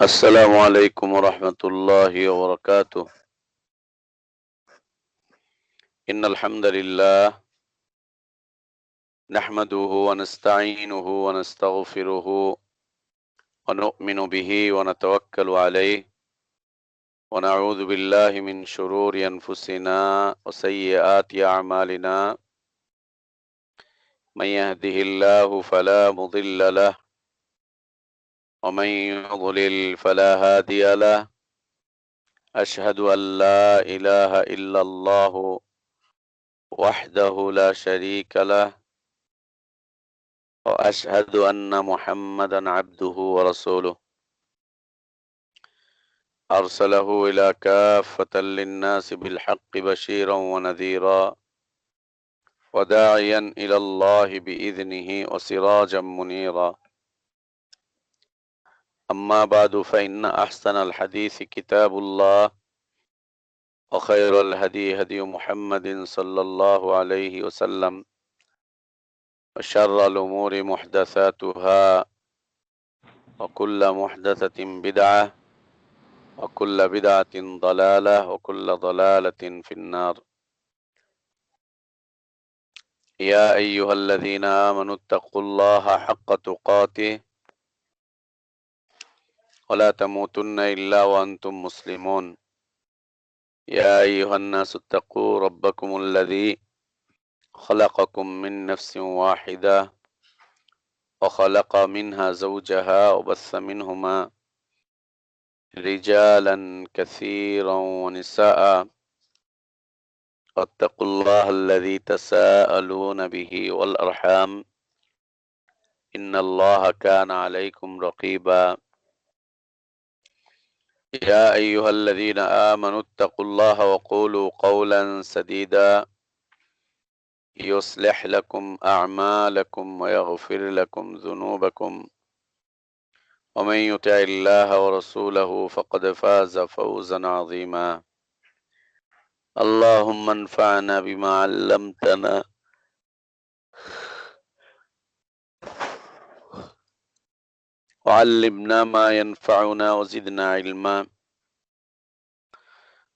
السلام عليكم ورحمة الله وبركاته. إن الحمد لله نحمده ونستعينه ونستغفره ونؤمن به ونتوكل عليه ونعوذ بالله من شرور أنفسنا وسيئات أعمالنا من يهده الله فلا مضل له ومن يضلل فلا هادي له أشهد أن لا إله إلا الله وحده لا شريك له وأشهد أن محمدا عبده ورسوله أرسله إلى كافة للناس بالحق بشيرا ونذيرا وداعيا إلى الله بإذنه وسراجا منيرا أما بعد فإن أحسن الحديث كتاب الله وخير الهدي هدي محمد صلى الله عليه وسلم وشر الأمور محدثاتها وكل محدثة بدعة وكل بدعة ضلالة وكل ضلالة في النار يا أيها الذين آمنوا اتقوا الله حق تقاته ولا تموتن إلا وأنتم مسلمون يا أيها الناس اتقوا ربكم الذي خلقكم من نفس واحدة وخلق منها زوجها وبث منهما رجالا كثيرا ونساء واتقوا الله الذي تساءلون به والأرحام إن الله كان عليكم رقيبا يا أيها الذين آمنوا اتقوا الله وقولوا قولا سديدا يصلح لكم أعمالكم ويغفر لكم ذنوبكم ومن يطع الله ورسوله فقد فاز فوزا عظيما اللهم انفعنا بما علمتنا وعلمنا ما ينفعنا وزدنا علما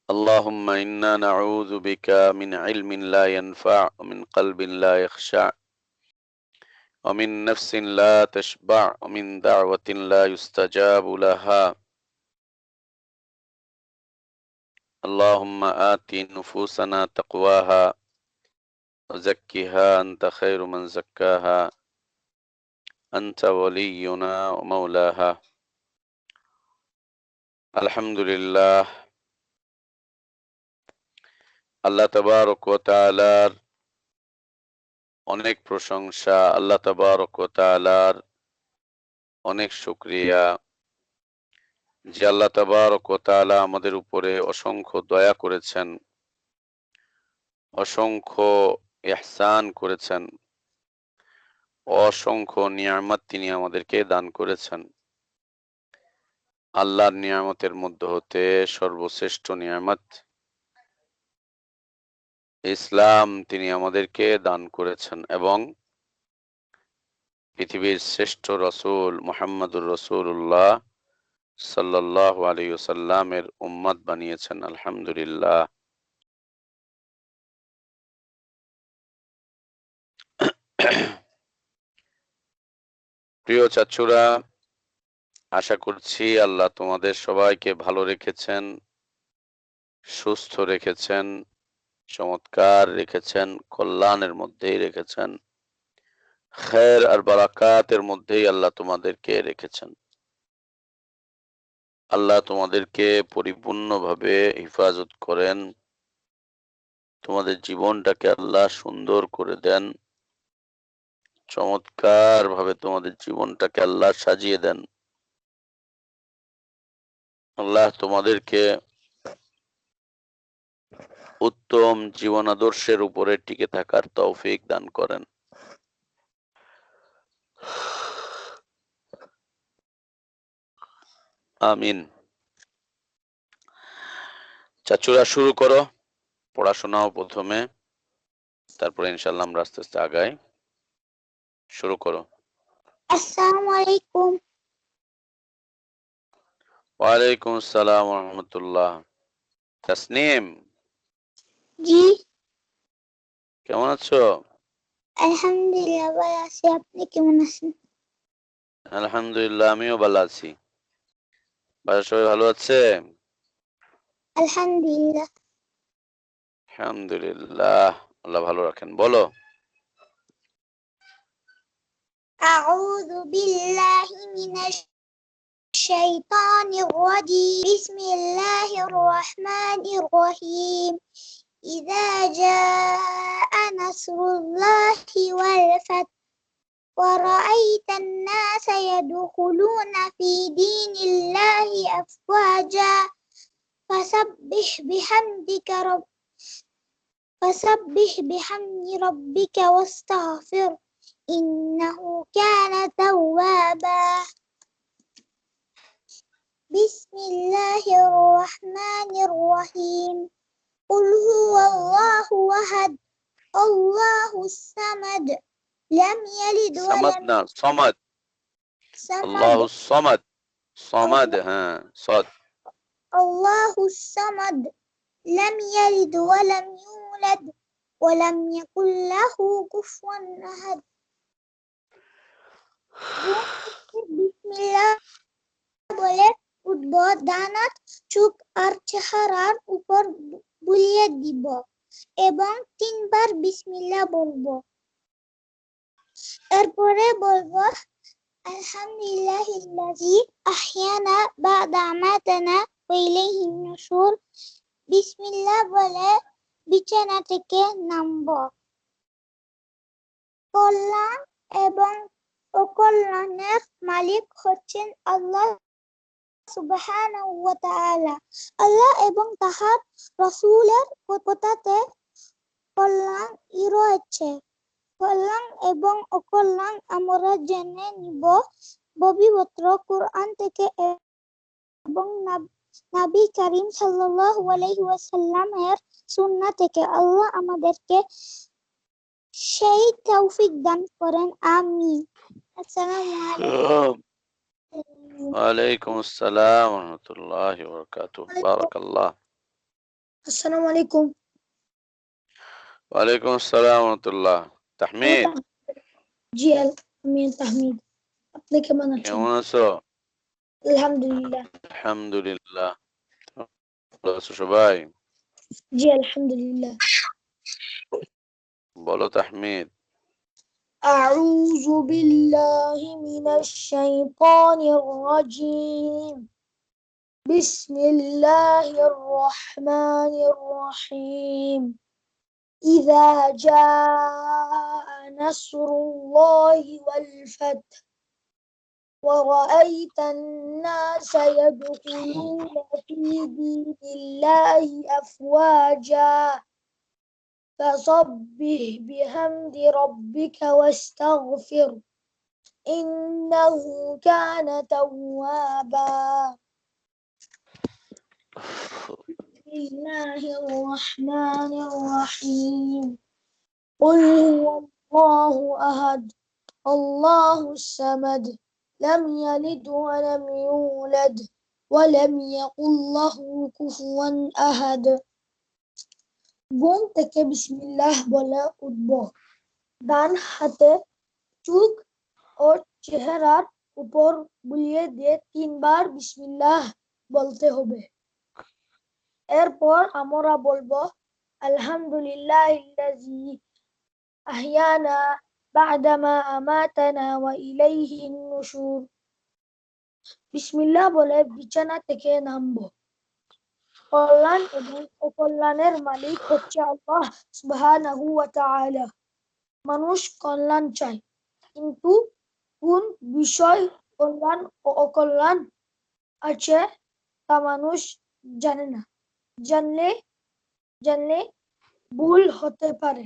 اللهم إنا نعوذ بك من علم لا ينفع ومن قلب لا يخشع ومن نفس لا تشبع ومن دعوة لا يستجاب لها اللهم آت نفوسنا تقواها وزكها أنت خير من زكاها أنت ولينا ومولاها الحمد لله আল্লাহ তাবারক ওয়া তাআলার অনেক প্রশংসা, আল্লাহ তাবারক ওয়া তাআলার অনেক শুকরিয়া যে আল্লাহ তাবারক ওয়া তাআলা আমাদের উপরে অসংখ্য দয়া করেছেন, অসংখ্য ইহসান করেছেন, অসংখ্য নিয়ামত তিনি আমাদেরকে দান করেছেন। আল্লাহর নিয়ামতের মধ্যে হতে সর্বশ্রেষ্ঠ নিয়ামত ইসলাম তিনি আমাদেরকে দান করেছেন এবং পৃথিবীর শ্রেষ্ঠ রাসূল মুহাম্মদুর রাসূলুল্লাহ সাল্লাল্লাহু আলাইহি ওয়াসাল্লামের উম্মত বানিয়েছেন। আলহামদুলিল্লাহ। প্রিয় চাচুরা, আশা করছি আল্লাহ তোমাদের সবাইকে ভালো রেখেছেন, সুস্থ রেখেছেন, চমৎকার রেখেছেন, কল্যাণের মধ্যেই রেখেছেন, খের আর বারাকাতের মধ্যেই আল্লাহ তোমাদেরকে রেখেছেন। আল্লাহ তোমাদেরকে পরিপূর্ণভাবে হিফাজত করেন, তোমাদের জীবনটাকে আল্লাহ সুন্দর করে দেন, চমৎকার ভাবে তোমাদের জীবনটাকে আল্লাহ সাজিয়ে দেন। আল্লাহ তোমাদেরকে উত্তম জীবন আদর্শের উপরে টিকে থাকার তৌফিক দান করেন। আমিন। চাচুরা শুরু করো, পড়াশোনাও প্রথমে, তারপরে ইনশাআল্লাহ আমরা আস্তে আস্তে আগাই। শুরু করো। আসসালামু আলাইকুম। ওয়ালাইকুম আসসালাম ওয়া রাহমাতুল্লাহ। তাসনিম, জি, কেমন আছো? আলহামদুলিল্লাহ ভালো আছি। আপনি কেমন আছেন? আলহামদুলিল্লাহ, আমিও ভালো আছি। বাসার সবাই ভালো আছে? আলহামদুলিল্লাহ। আলহামদুলিল্লাহ, আল্লাহ ভালো রাখেন। বলো। আউযু বিল্লাহি মিনাশ শাইতানির রাজিম। বিসমিল্লাহির রহমানির রহিম। ইযা জাআ নাসরুল্লাহি ওয়াল ফাth ورأيت الناس يدخلون في دين الله أفواجا فسبح بحمد ربك واستغفر إنه كان توابا. بسم الله الرحمن الرحيم. قل هو الله أحد الله الصمد لم يلد সামাদ ولم না, সমাদ। صمد আল্লাহু সমাদ। সমাদ, হ্যাঁ, সদ। الله الصمد لم يلد ولم يولد ولم يكن له كفوا أحد. বিসমিল্লাহ বলে উঠব, দানাত চোখ আর চেহারার উপর বুলিয়ে দিব এবং 3 বার বিসমিল্লাহ বলবো। এরপরে বলবো আলহামদুলিল্লাহিল্লাযী আহইয়ানা বা'দা আমাতানা ওয়া ইলাইহিন নুশুর। বিসমিল্লাহ বলে বিছানা থেকে নামবো। কল্যাণ এবং অকল্যাণের মালিক হচ্ছেন আল্লাহ সুবহানাহু ওয়া তাআলা। আল্লাহ এবং তাহার রাসূলের কথাতে কল্যাণই রয়েছে। কল্যাণ এবং অকল্যাণ আমরা জেনে নিব পবিত্র কুরআন থেকে এবং নবী করিম সাল্লাল্লাহু আলাইহি ওয়াসাল্লামের সুন্নাহ থেকে। আল্লাহ আমাদেরকে সেই তৌফিক দান করেন, আমিন। আসসালামু আলাইকুম। ওয়ালাইকুম আসসালাম ওয়া রাহমাতুল্লাহি ওয়া বারাকাতুহু। বারাকাল্লাহ। আসসালামু আলাইকুম। ওয়ালাইকুম আসসালাম ওয়া রাহমাতুল্লাহ। তাহমিদ, জি, আমি তাহমিদ। আপনি কেমন আছেন? কেমন আছো? আলহামদুলিল্লাহ। আলহামদুলিল্লাহ। ভালো আছো সবাই? জি, আলহামদুলিল্লাহ। বলো তাহমিদ। أعوذ بالله من الشيطان الرجيم. بسم الله الرحمن الرحيم. إذا جاء نصر الله والفتح ورأيت الناس يدخلون في دين الله أفواجا فسبح بحمد ربك واستغفر إنه كان توابا. بسم الله الرحمن الرحيم. قل هو الله أحد الله الصمد لم يلد ولم يولد ولم يكن له كفوا أحد. ঘুম থেকে বিসমিল্লাহ বলে উঠব, ডান হাতে চোখ ও চেহারার উপর বুলিয়ে দিয়ে 3 বার বিসমিল্লাহ বলতে হবে। এরপর আমরা বলবো আলহামদুলিল্লাহিল্লাযী আহইয়ানা বা'দা মা আমাতানা ওয়া ইলাইহিন নুশুর। বিসমিল্লাহ বলে বিছানা থেকে নামবো। কল্যাণ এবং অকল্যাণের মালিক হচ্ছে আল্লাহ সুবহানাহু ওয়া তাআলা। মানুষ কল্যাণ চায়, কিন্তু কোন বিষয় কল্যাণ ও অকল্যাণ আছে তা মানুষ জানে না। জানলে ভুল হতে পারে।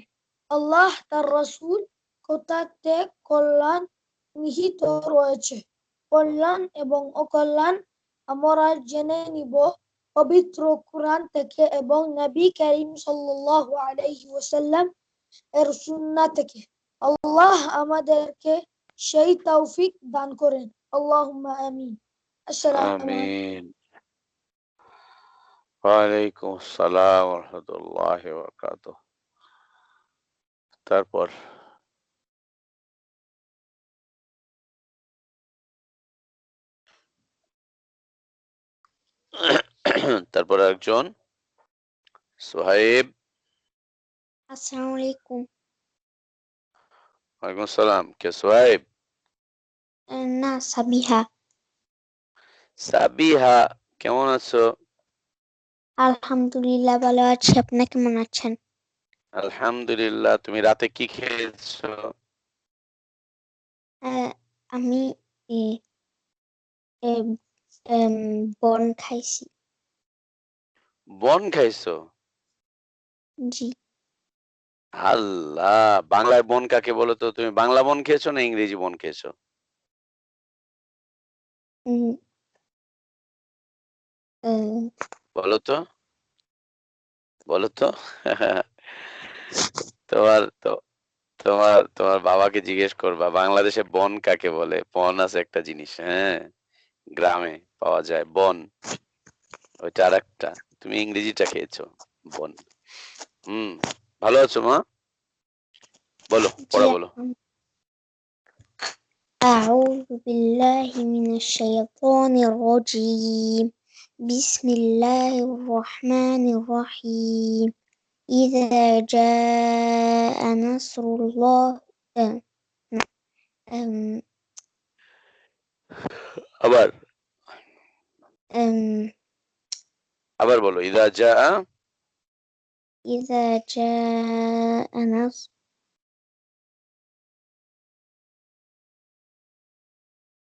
আল্লাহ তার রাসূল কথাতে কল্যাণ নিহিত রয়েছে। কল্যাণ এবং অকল্যাণ আমরা জেনে নিব পবিত্র কুরআন থেকে এবং নবী করিম সাল্লাল্লাহু আলাইহি ওয়াসাল্লাম এর সুন্নাহ থেকে। আল্লাহ আমাদেরকে সেই তৌফিক দান করেন। আল্লাহুম্মা আমিন। আসসালামু আলাইকুম। আমিন। ওয়ালাইকুম আসসালাম ওয়া রাহমাতুল্লাহি ওয়া বারাকাতুহু। তারপর তারপর একজন সোহাইব। আসসালামু আলাইকুম। ওয়ালাইকুম আসসালাম। কে সোহাইব? না, সাবিহা। সাবিহা, কেমন আছো? আলহামদুলিল্লাহ ভালো আছি। আপনি কেমন আছেন? আলহামদুলিল্লাহ। তুমি রাতে কি খেয়েছো? আমি এ, এ, বন খাইছি। বন খাইছো? জি। আল্লাহ, বাংলায় বন কাকে বলো তো? তুমি বাংলা বন খেয়েছো না ইংরেজি বন খেয়েছো? উম, উম, বলো তো, বলো তো। তোমার তো তোমার তোমার বাবাকে জিজ্ঞেস করবা বাংলাদেশে বন কাকে বলে। বন আছে একটা জিনিস, হ্যাঁ, গ্রামে পাওয়া যায় বন, ওইটা আর একটা। তুমি ইংরেজিটা খেয়েছো, বন। হুম। ভালো আছো মা? বলো, জি। পড়া বলো। أعوذ بالله من الشيطان الرجيم. بسم الله الرحمن الرحيم. إذا جاء نصر الله. أم أم আবার أم আবার বলো। ইদা জা, إذا جاء نصر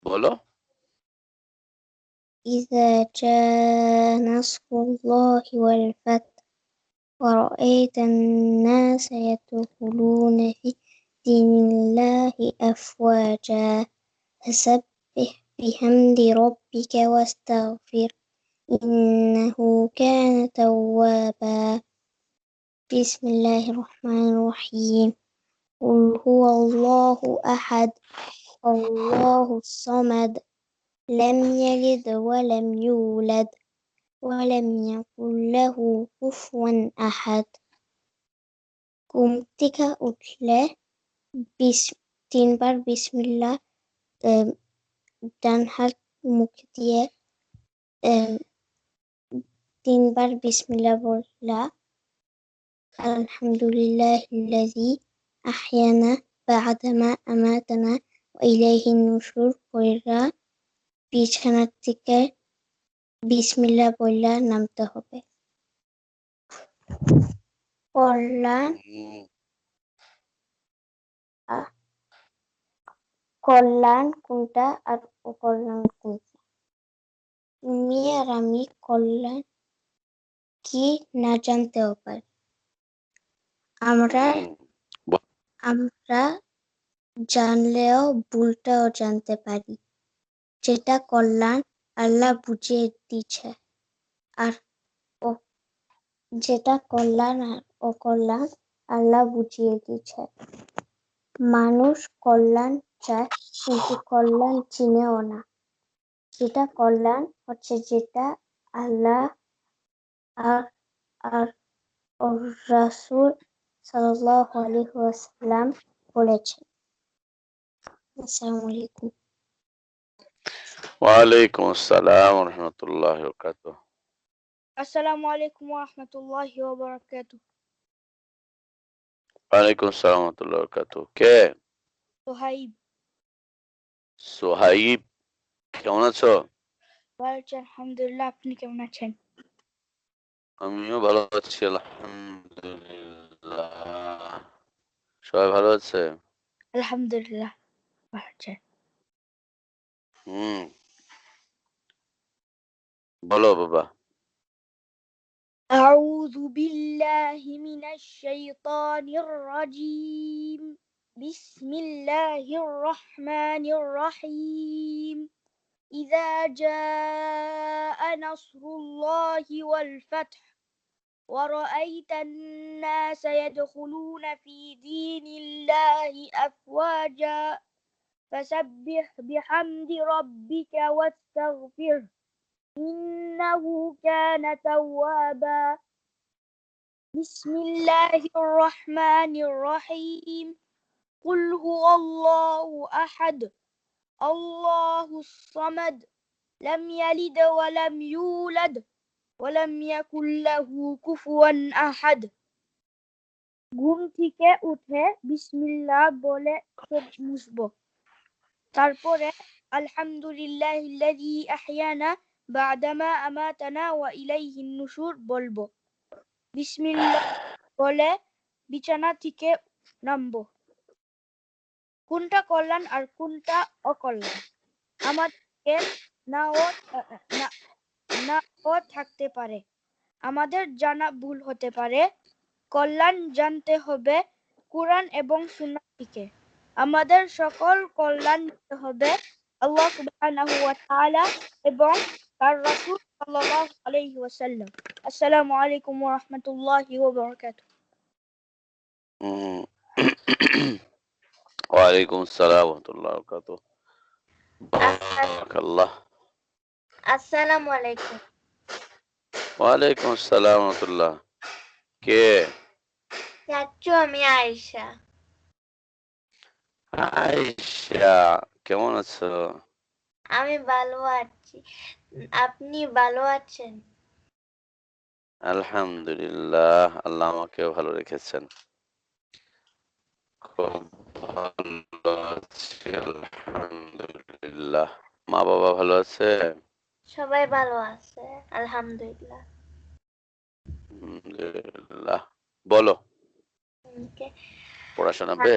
বলো। إذا جاء نصر الله والفتح ورأيت الناس يدخلون في دين الله أفواجا فسبح بحمد ربك واستغفر إنه كان توابا. بسم الله الرحمن الرحيم. قل هو الله أحد الله الصمد لم يلد ولم يولد ولم يكن له كفوا أحد. ঘুম থেকে উঠলে তিনবার বিসমিল্লাহ, ডান হাত মুখে দিয়ে তিনবার বিসমিল্লাহ বললা, আলহামদুলিল্লাহিল্লাযী আহইয়ানা বা'দামা আমাতানা ওয়া ইলাইহিন নুশুর কইরা বিছানার থেকে বিসমিল্লাহ বললা নামতে হবে। কল্যাণ কল্যাণ কোনটা আর অকল্যাণ কোনটা? তুমি আর আমি কল্যাণ কি না জানতেও পারি। আমরা আমরা জানলেও ভুলটাও জানতে পারি। যেটা কল্যাণ আল্লাহ বুঝিয়ে দিচ্ছে, আর যেটা কল্যাণ আর অকল্যাণ আল্লাহ বুঝিয়ে দিচ্ছে। মানুষ কল্যাণ চায় কিন্তু কল্যাণ চিনেও না। যেটা কল্যাণ হচ্ছে যেটা আল্লাহ আর আর রাসূল সাল্লাল্লাহু আলাইহি ওয়াসাল্লাম বলেছেন। আসসালামু আলাইকুম। ওয়ালাইকুম আসসালাম ওয়া রাহমাতুল্লাহি ওয়া বারাকাতুহু। আসসালামু আলাইকুম ওয়া রাহমাতুল্লাহি ওয়া বারাকাতুহু। ওয়ালাইকুম আসসালাম ওয়া রাহমাতুল্লাহি ওয়া বারাকাতুহু। কে? সোহাইব। সোহাইব, কেমন আছো? ভালো আছি আলহামদুলিল্লাহ। আপনি কেমন আছেন? আমিও ভালো আছি আলহামদুলিল্লাহ। সবাই ভালো আছে? আলহামদুলিল্লাহ ভালো আছেন। হুম, বলো বাবা। أعوذ بالله من الشيطان الرجيم. بسم الله الرحمن الرحيم. إذا جاء نصر الله والفتح ورأيت الناس يدخلون في دين الله أفواجا فسبح بحمد ربك واستغفره إنه كان توابا بسم الله الرحمن الرحيم قل هو الله أحد الله الصمد لم يلد ولم يولد ولم يكن له كفوا أحد ঘুম থেকে উঠে বিসমিল্লাহ বলে চোখ মুছবো তারপরে আলহামদুলিল্লাহিল্লাযী আহইয়ানা বা'দামা আমাতানা ওয়া ইলাইহিন নুশুর বলবো বিসমিল্লাহ বলে বিছানা থেকে নামবো কোনটা কল্যাণ আর কোনটা অকল্যাণ আমাদেরকে নাও থাকতে পারে আমাদের জানা ভুল হতে পারে কল্যাণ জানতে হবে কুরআন এবং সুন্নাহ থেকে আমাদের সকল কল্যাণ নিতে হবে আল্লাহ সুবহানাহু ওয়া তাআলা এবং তার রাসূল সাল্লাল্লাহু আলাইহি ওয়াসাল্লাম আসসালামু আলাইকুম ওয়া রাহমাতুল্লাহি ওয়া বারাকাতুহু ওয়ালাইকুম আসসালাম ওয়া রাহমাতুল্লাহি ওয়া বারাকাতুহু বারাকাল্লাহ আসসালামু আলাইকুম ওয়ালাইকুম আসসালাম ওয়া রাহমাতুল্লাহ কে চাচু আমি আয়েশা আয়েশা কেমন আছো আমি ভালো আছি আপনি ভালো আছেন আলহামদুলিল্লাহ আল্লাহ আমাকে ভালো রেখেছেন খুব ভালো আছি আলহামদুলিল্লাহ মা বাবা ভালো আছে সবাই ভালো আছে আলহামদুলিল্লাহ আলহামদুলিল্লাহ বলো Okay. পড়াশোনা বে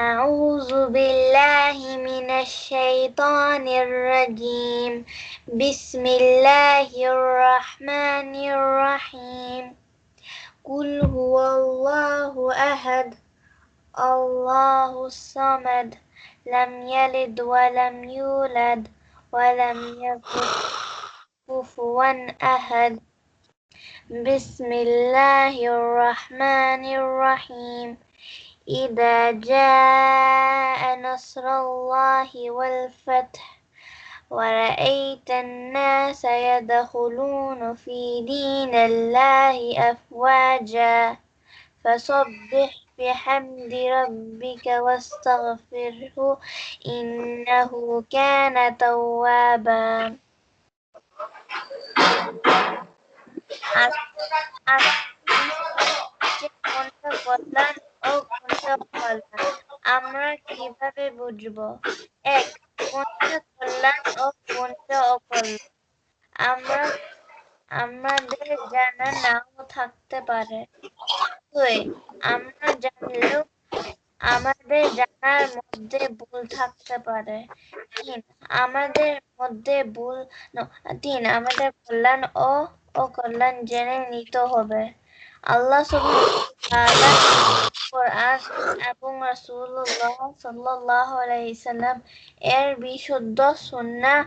أعوذ بالله من الشيطان الرجيم بسم الله الرحمن الرحيم قل هو الله أحد الله الصمد لم يلد ولم يولد ولم يكن كفوا أحد بسم الله الرحمن الرحيم إذا جاء نصر الله والفتح ورأيت الناس يدخلون في دين الله أفواجا فسبح بحمد ربك واستغفره إنه كان توابا কোনটা কল্যাণ ও কোনটা অকল্যাণ আমরা কিভাবে বুঝবো এক কোনটা কল্যাণ ও কোনটা অকল্যাণ আমাদের জানা নাও থাকতে পারে দুই আমরা জানলেও আমাদের জানার মধ্যে ভুল থাকতে পারে তিন আমাদের কল্যাণ ও অকল্যাণ জেনে নিতে হবে আল্লাহ সুবহানাহু ওয়া তাআলা কোরআন এবং রাসূলুল্লাহ সাল্লাল্লাহু আলাইহি সাল্লাম এর বিশুদ্ধ সুন্নাহ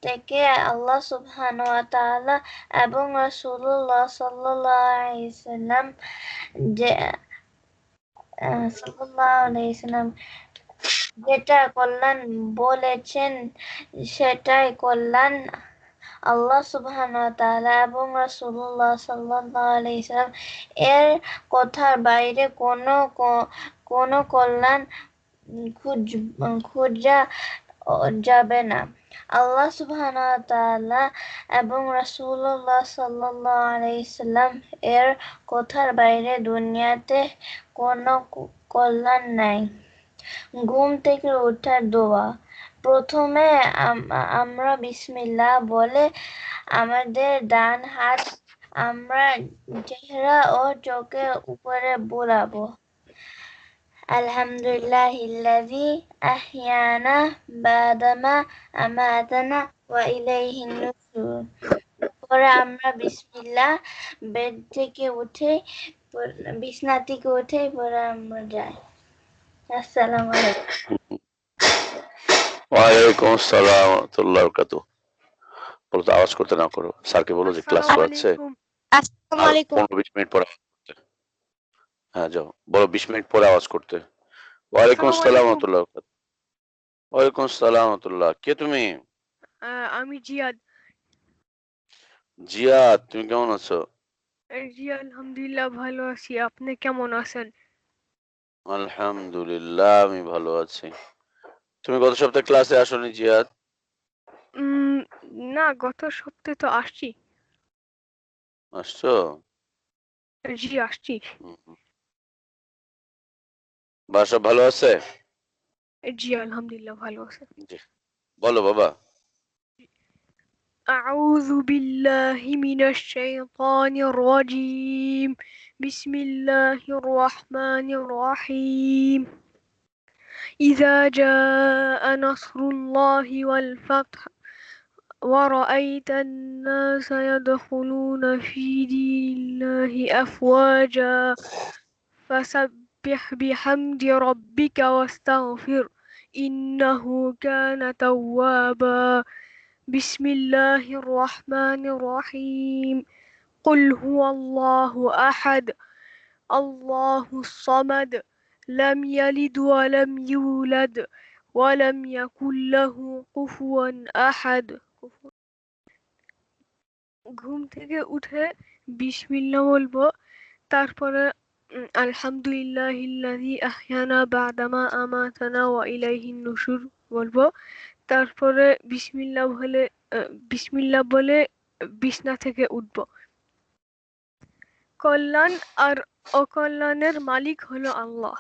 থেকে আল্লাহ সুবহানাহু ওয়া তাআলা এবং রাসূলুল্লাহ সাল্লাল্লাহু আলাইহি সাল্লাম যেটা কল্যাণ বলেছেন সেটাই কল্যাণ আল্লাহ সুবহানাহু ওয়া তাআলা এবং রাসূলুল্লাহ সাল্লাল্লাহু আলাইহি সাল্লাম এর কথার বাইরে কোনো কল্যাণ খোঁজা যাবে না আল্লাহ সুবহানাহু ওয়া তাআলা এবং রাসূলুল্লাহ সাল্লাল্লাহু আলাইহি সাল্লাম এর কথার বাইরে দুনিয়াতে কোনো কল্যাণ নাই ঘুম থেকে ওঠার দোয়া প্রথমে আমরা বিসমিল্লাহ বলে আমাদের ডান হাত আমরা চেহারা ও চোখের উপরে বোলাবো আলহামদুলিল্লাহিল্লাযী আহইয়ানা বা'দামা আমাতানা ওয়া ইলাইহিন নুশুর পরে আমরা বিসমিল্লাহ বেড থেকে উঠে বিছানা থেকে উঠে পরে আমরা যাই আসসালামু আলাইকুম ওয়ালাইকুম আসসালাম ওয়া রাহমাতুল্লাহি ওয়া বারাকাতুহু বলো তো আওয়াজ করতে না করো স্যারকে বলো যে ক্লাস করাচ্ছে আসসালামু আলাইকুম 15-20 মিনিট পরে হ্যাঁ যাও বলো 20 মিনিট পরে আওয়াজ করতে ওয়ালাইকুম আসসালাম ওয়া রাহমাতুল্লাহি ওয়া বারাকাতুহু ওয়ালাইকুম আসসালাম ওয়া রাহমাতুল্লাহ কে তুমি আমি জিয়াদ জিয়াদ, তুমি কেমন আছো? জি আলহামদুলিল্লাহ ভালো আছি। আপনি কেমন আছেন? আলহামদুলিল্লাহ, আমি ভালো আছি। তুমি গত সপ্তাহে ক্লাসে আসোনি জিয়াদ? উম, না, গত সপ্তাহে তো আসছি। আসছো? জি আসছি। হুম। বাসা ভালো আছে? জি আলহামদুলিল্লাহ ভালো আছে। জি, বলো বাবা। أعوذ بالله من الشيطان الرجيم. بسم الله الرحمن الرحيم. إذا جاء نصر الله والفتح ورأيت الناس يدخلون في دين الله أفواجا فسبح بحمد ربك واستغفر إنه كان توابا. بسم الله الرحمن الرحيم. قل هو الله أحد الله الصمد لم يلد ولم يولد ولم يكن له كفوا أحد. ঘুম থেকে উঠে বিসমিল্লাহ বলবো, তারপরে আলহামদুলিল্লাহিল্লাযী আহইয়ানা বা'দামা আমাতানা ওয়া ইলাইহিন নুশুর বলবো। তারপরে বিসমিল্লাহ বলে বিছনা থেকে উঠবো। কল্যাণ আর অকল্যাণের মালিক হলো আল্লাহ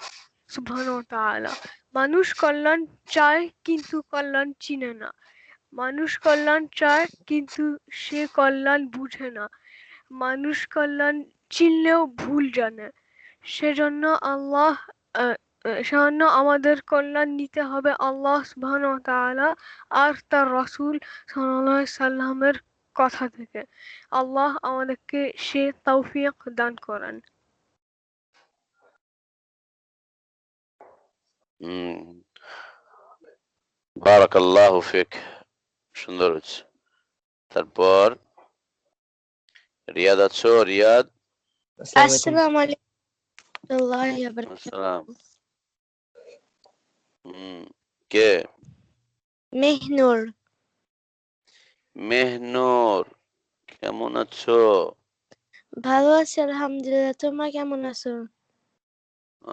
সুবহানাহু ওয়া তাআলা। মানুষ কল্যাণ চায় কিন্তু কল্যাণ চিনে না। মানুষ কল্যাণ চায় কিন্তু সে কল্যাণ বুঝে না। মানুষ কল্যাণ চিনলেও ভুল জানে। সেজন্য আল্লাহ সেজন্য আমাদের কল্যাণ নিতে হবে আল্লাহ সুবহানাহু ওয়া তাআলা আর তার রাসূল সাল্লাল্লাহু আলাইহি সাল্লামের কথা থেকে। আল্লাহ আমাদেরকে সে তৌফিক দান করেন। হুম, বারাকাল্লাহু ফিক। সুন্দর হচ্ছে। তারপর রিয়াদ আছো? রিয়াদ। আসসালামু আলাইকুম ওয়া রাহমাতুল্লাহি ওয়া বারাকাতুহু। আসসালাম। কে? মেহনুর। মেহনুর, কেমন আছো? ভালো আছি আলহামদুলিল্লাহ। তোমরা কেমন আছো?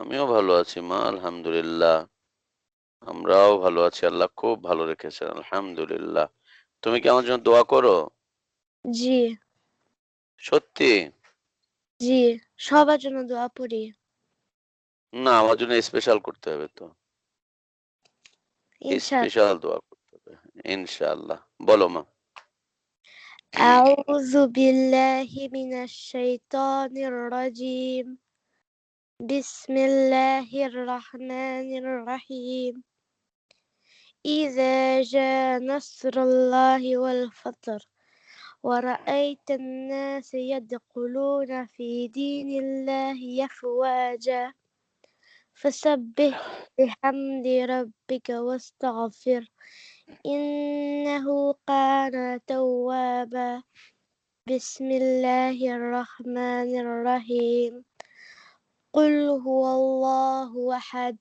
আমিও ভালো আছি মা, আলহামদুলিল্লাহ। আমরাও ভালো আছি, আল্লাহ খুব ভালো রেখেছেন, আলহামদুলিল্লাহ। তুমি কি আমার জন্য দোয়া করো? জি সত্যি? জি, সবার জন্য দোয়া পড়ি। না, আমার জন্য স্পেশাল করতে হবে তো। ইনশাআল্লাহ। স্পেশাল দোয়া করতে হবে ইনশাআল্লাহ। বলো মা। আউযু বিল্লাহি মিনাশ শাইতানির রাজীম। বিসমিল্লাহির রহমানির রহিম। ইযা জা নাসরুল্লাহি ওয়াল ফাতর ورأيت الناس يدخلون في دين الله أفواجا فسبح بحمد ربك واستغفر إنه كان توابا. بسم الله الرحمن الرحيم. قل هو الله أحد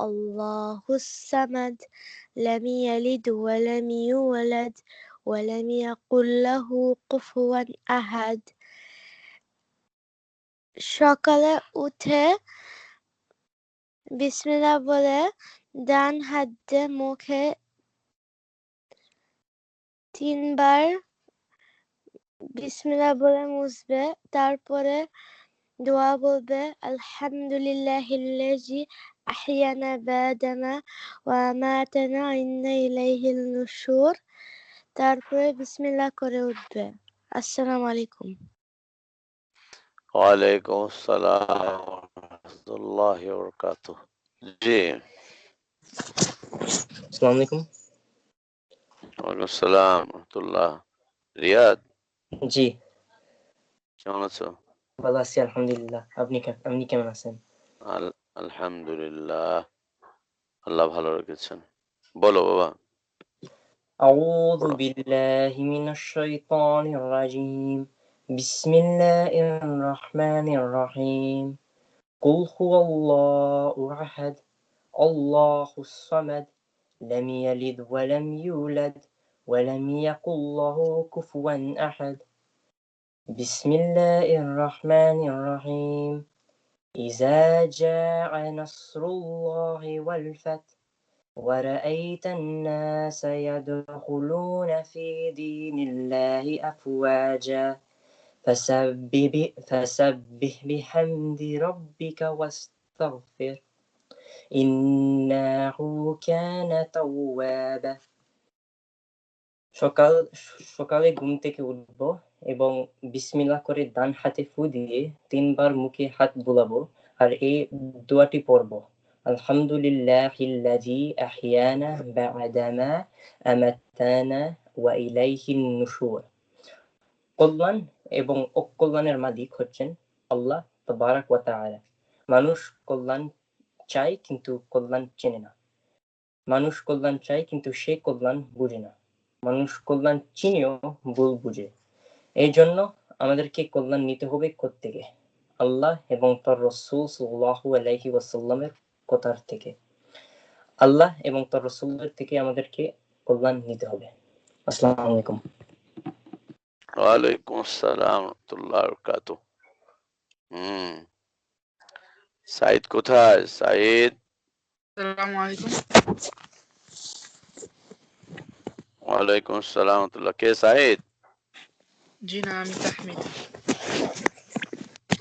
الله الصمد لم يلد ولم يولد ولم يكن له كفوا أحد. সকালে উঠে বিসমিল্লাহ বলে ডান হাত দিয়ে মুখে 3 বার বিসমিল্লাহ বলে মুছবে। তারপরে দোয়া বলবে আলহামদুলিল্লাহিল্লাযী আহইয়ানা বা'দামা ওয়া আমাতানা ওয়া ইন্না ইলাইহিন নুশুর। তারপরে বিসমিল্লাহ করে উঠবে। আসসালামু আলাইকুম। ওয়ালাইকুম আসসালাম ওয়া রাহমাতুল্লাহি ওয়া বারাকাতুহু। জি। আসসালামু আলাইকুম। ওয়ালাইকুম আসসালাম ওয়া রাহমাতুল্লাহ। রিয়াদ, জি, কেমন আছো? ভালো আছি আলহামদুলিল্লাহ। আপনি কেমন আছেন? আলহামদুলিল্লাহ, আল্লাহ ভালো রেখেছেন। বলো বাবা। আউযু পড়ো। বিল্লাহি মিনাশ শাইতানির রাজীম। বিসমিল্লাহির রহমানির রহিম। কুল হুয়াল্লাহু আহাদ আল্লাহুস সামাদ লাম ইয়ালিদ ওয়া লাম ইউলাদ ওয়া লাম ইয়াকুল লাহু কুফুয়ান আহাদ। বিসমিল্লাহির রহমানির রহিম ইযা জাআ নাসরুল্লাহি ওয়াল ফাত ورأيت الناس يدخلون في دين الله أفواجا فسبح بحمد ربك واستغفر إنه كان توابا সকালে ঘুম থেকে উঠব এবং বিসমিল্লাহ করে ডান হাতে ফু দিয়ে 3 বার মুখে হাত বুলাবো আর এই দোয়াটি পড়ব আলহামদুলিল্লাহিল্লাযী আহইয়ানা বা'দামা আমাতানা ওয়া ইলাইহিন নুশুর। কল্যাণ এবং অকল্যাণের মালিক হচ্ছেন আল্লাহ তাবারাক ওয়া তাআলা। মানুষ কল্যাণ চায় কিন্তু কল্যাণ চেনে না। মানুষ কল্যাণ চায় কিন্তু সে কল্যাণ বুঝে না। মানুষ কল্যাণ চিনেও ভুল বুঝে। এই জন্য আমাদেরকে কল্যাণ নিতে হবে কোত্থেকে? আল্লাহ এবং তার রাসূল সাল্লাল্লাহু আলাইহি ওয়াসাল্লামের কথার থেকে। আল্লাহ এবং তার রাসূলের থেকে আমাদেরকে কল্যাণ নিতে হবে। আসসালামু আলাইকুম। ওয়ালাইকুম আসসালাম রাহমাতুল্লাহি ওয়া বারাকাতুহু। সাইদ কোথায়? সাইদ। আসসালামু আলাইকুম। ওয়ালাইকুম আসসালাম রাহমাতুল্লাহ। কে সাইদ? জি না, আমি তাহমিদ।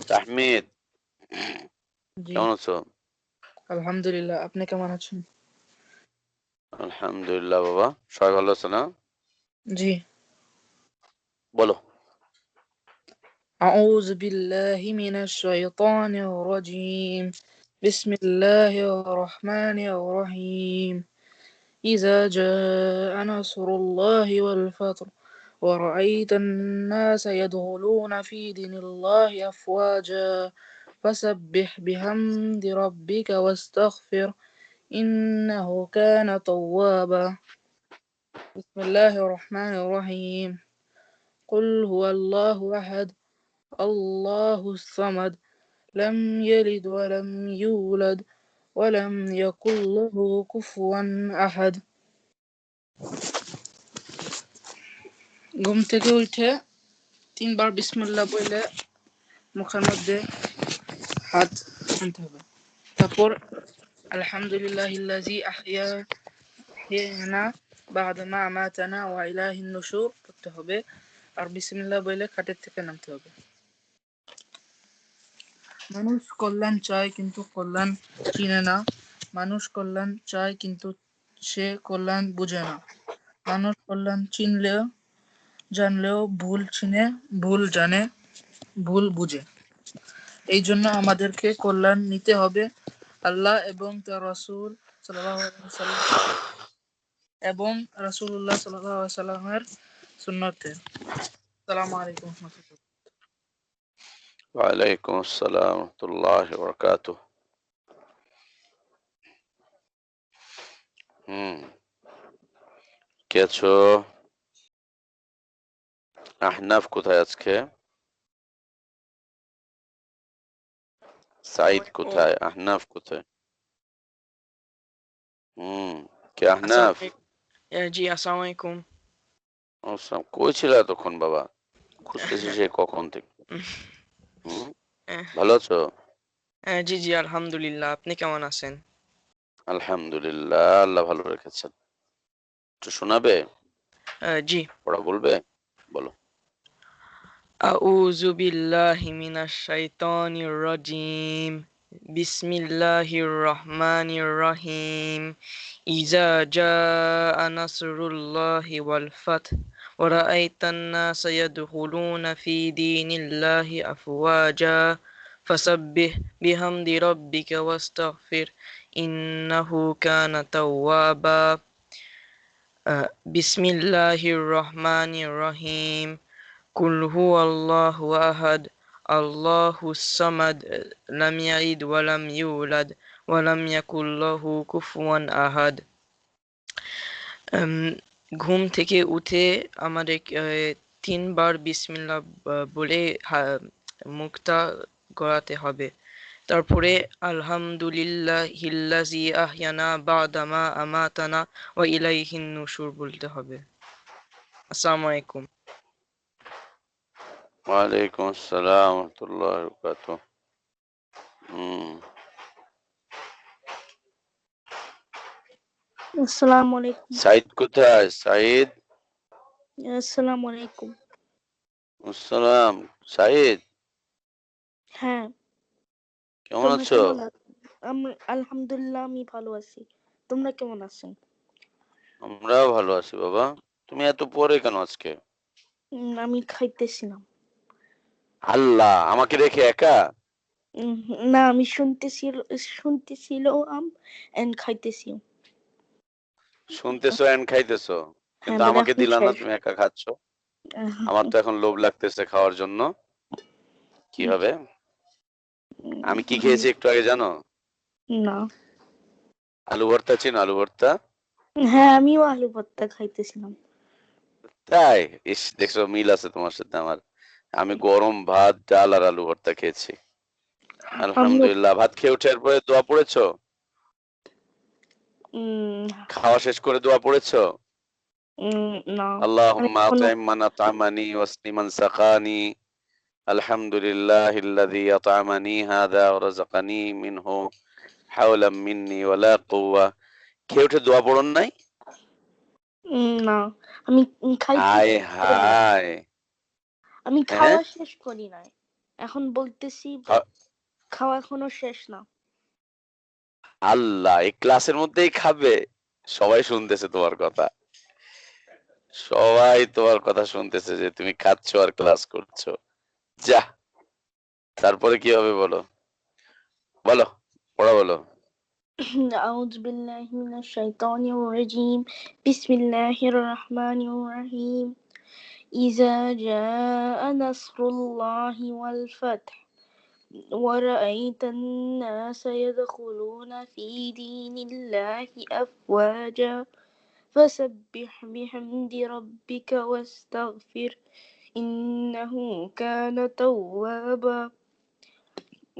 তাহমিদ, জি কেমন আছো? আলহামদুলিল্লাহ, আপনি কেমন আছেন? আলহামদুলিল্লাহ বাবা, সবাই ভালো আছে না? জি। বলো। أعوذ بالله من الشيطان الرجيم بسم الله الرحمن الرحيم إذا جاء نصر الله والفتح ورأيت الناس يدخلون في دين الله أفواجا فسبح بحمد ربك واستغفر إنه كان توابا بسم الله الرحمن الرحيم قل هو الله أحد الله الصمد لم يلد ولم يولد ولم يكن له كفوا أحد ঘুম থেকে উঠে 3 বার বিসমিল্লাহ বলে মুখের মধ্যে হাত আনতে হবে। তারপর আলহামদুলিল্লাহিল্লাযী আহইয়ানা বা'দামা আমাতানা ওয়া ইলাইহিন নুশুর পড়তে হবে। আর বিসমিল্লাহ বলে খাটের থেকে নামতে হবে। মানুষ কল্যাণ চায় কিন্তু কল্যাণ চিনে না। মানুষ কল্যাণ চায় কিন্তু সে কল্যাণ বুঝে না। মানুষ কল্যাণ জানলেও ভুল চিনে, ভুল জানে, ভুল বুঝে। এই জন্য আমাদেরকে কল্যাণ নিতে হবে আল্লাহ এবং তার রাসূল সাল্লাল্লাহু আলাইহি ওয়াসাল্লাম এবং রাসূলুল্লাহ সাল্লাল্লাহু আলাইহি ওয়াসাল্লামের সুন্নতে। আসসালামু আলাইকুম ওয়া রাহমাতুল্লাহ। ওয়ালাইকুম আসসালাম রাহমাতুল্লাহি ওয়া বারাকাতুহু। কে আছো? আহনাফ কোথায় আজকে? সাইদ কোথায়? আহনাফ কোথায়? কে আহনাফ? জি আসসালামু আলাইকুম। আসসালাম। কই ছিল এতক্ষণ বাবা? খুঁজতেছি সে কখন থেকে। ভালো আছো? জি জি আলহামদুলিল্লাহ, আপনি কেমন আছেন? আলহামদুলিল্লাহ, আল্লাহ ভালো রেখেছেন। একটু শোনাবে? জি। পড়া বলবে? বলো। আউযু বিল্লাহি মিনাশ শাইতানির রাজিম বিসমিল্লাহির রহমানির রহিম ইযা জাআ নাসরুল্লাহি ওয়াল ফাth ওয়া রাআইতান নাসা ইয়াদখুলুনা ফি দীনিল্লাহি আফওয়াজা ফাসাব্বিহ বিহামদি রাব্বিকা ওয়াস্তাগফির ইন্নাহু কানা তাওয়াবা বিসমিল্লাহির রহমানির রহিম কুল হুয়াল্লাহু আহাদ আল্লাহুস সামাদ লাম ইয়ালিদ ওয়া লাম ইউলাদ ওয়া লাম ইয়াকুল লাহু কুফুয়ান আহাদ। ঘুম থেকে উঠে আমাদের 3 বার বিসমিল্লাহ বলে মুখটা গড়াতে হবে। তারপরে আলহামদুলিল্লাহিল্লাযী আহইয়ানা বা'দামা আমাতানা ওয়া ইলাইহিন নুশুর বলতে হবে। আসসালামু আলাইকুম। ওয়ালাইকুম আসসালাম ওয়া রাহমাতুল্লাহি ওয়া বারাকাতুহু। আসসালামু আলাইকুম। সাইদ কোথায়? সাইদ। আসসালামু আলাইকুম। আসসালাম। সাইদ হ্যাঁ, কেমন তোমরা আছো? কেমন আছো? আলহামদুলিল্লাহ, আমি ভালো আছি। তোমরা কেমন আছো? আমরাও ভালো আছি বাবা। তুমি এত পরে কেন আজকে? আমি খাইতেছিলাম। আল্লাহ, আমাকে রেখে একা? উম, না, আমি শুনতেছিলাম এন্ড খাইতেছি। শুনতেছো এন্ড খাইতেছো, হ্যাঁ, কিন্তু বাট আমাকে এখন দিলা না, শেষ। তুমি একা খাচ্ছ। আহ, আমার তো এখন লোভ লাগতেছে খাওয়ার জন্য। কি হবে? আমি কি খেয়েছি একটু আগে জানো? না। আলু ভর্তা। চিনো আলু ভর্তা? হ্যাঁ, আমিও আলু ভর্তা খাইতেছিলাম। তাই? ইস, দেখছো মিল আছে তোমার সাথে আমার। আমি গরম ভাত, ডাল আর আলু ভর্তা খেয়েছি। আমিও আলহামদুলিল্লাহ। ভাত খেয়ে উঠে পরে দোয়া পড়েছো? খাওয়া শেষ করে দোয়া পড়েছো? না, আমি আল্লাহুম্মা এখনো আত'ইম মান আত'আমানি ওয়াসকি মান সাকানি আলহামদুলিল্লাহিল্লাযী আত'আমানি হাযা ওয়া রাযাকানি মিনহু হাওলাম মিন্নি ওয়ালা কুওয়া। খেয়ে উঠে দোয়া পড়ন নাই? না, আমি খাইতে আয় শেষ করি নাই। হায়। আমি হ্যাঁ? খাওয়া শেষ করি নাই। এখন বলতেছি খাওয়া এখনো শেষ না। আল্লাহ, এই ক্লাসের মধ্যেই খাবে? সবাই শুনতেছে তোমার কথা। সবাই তোমার কথা শুনতেছে যে তুমি খাচ্ছো আর ক্লাস করছো। যা, তারপরে কি হবে বলো? বলো, পড়া বলো। أعوذ بالله من الشيطان الرجيم. بسم الله الرحمن الرحيم. إذا جاء نصر الله والفتح ورأيت الناس يدخلون في دين الله أفواجا فسبح بحمد ربك واستغفر إنه كان توابا.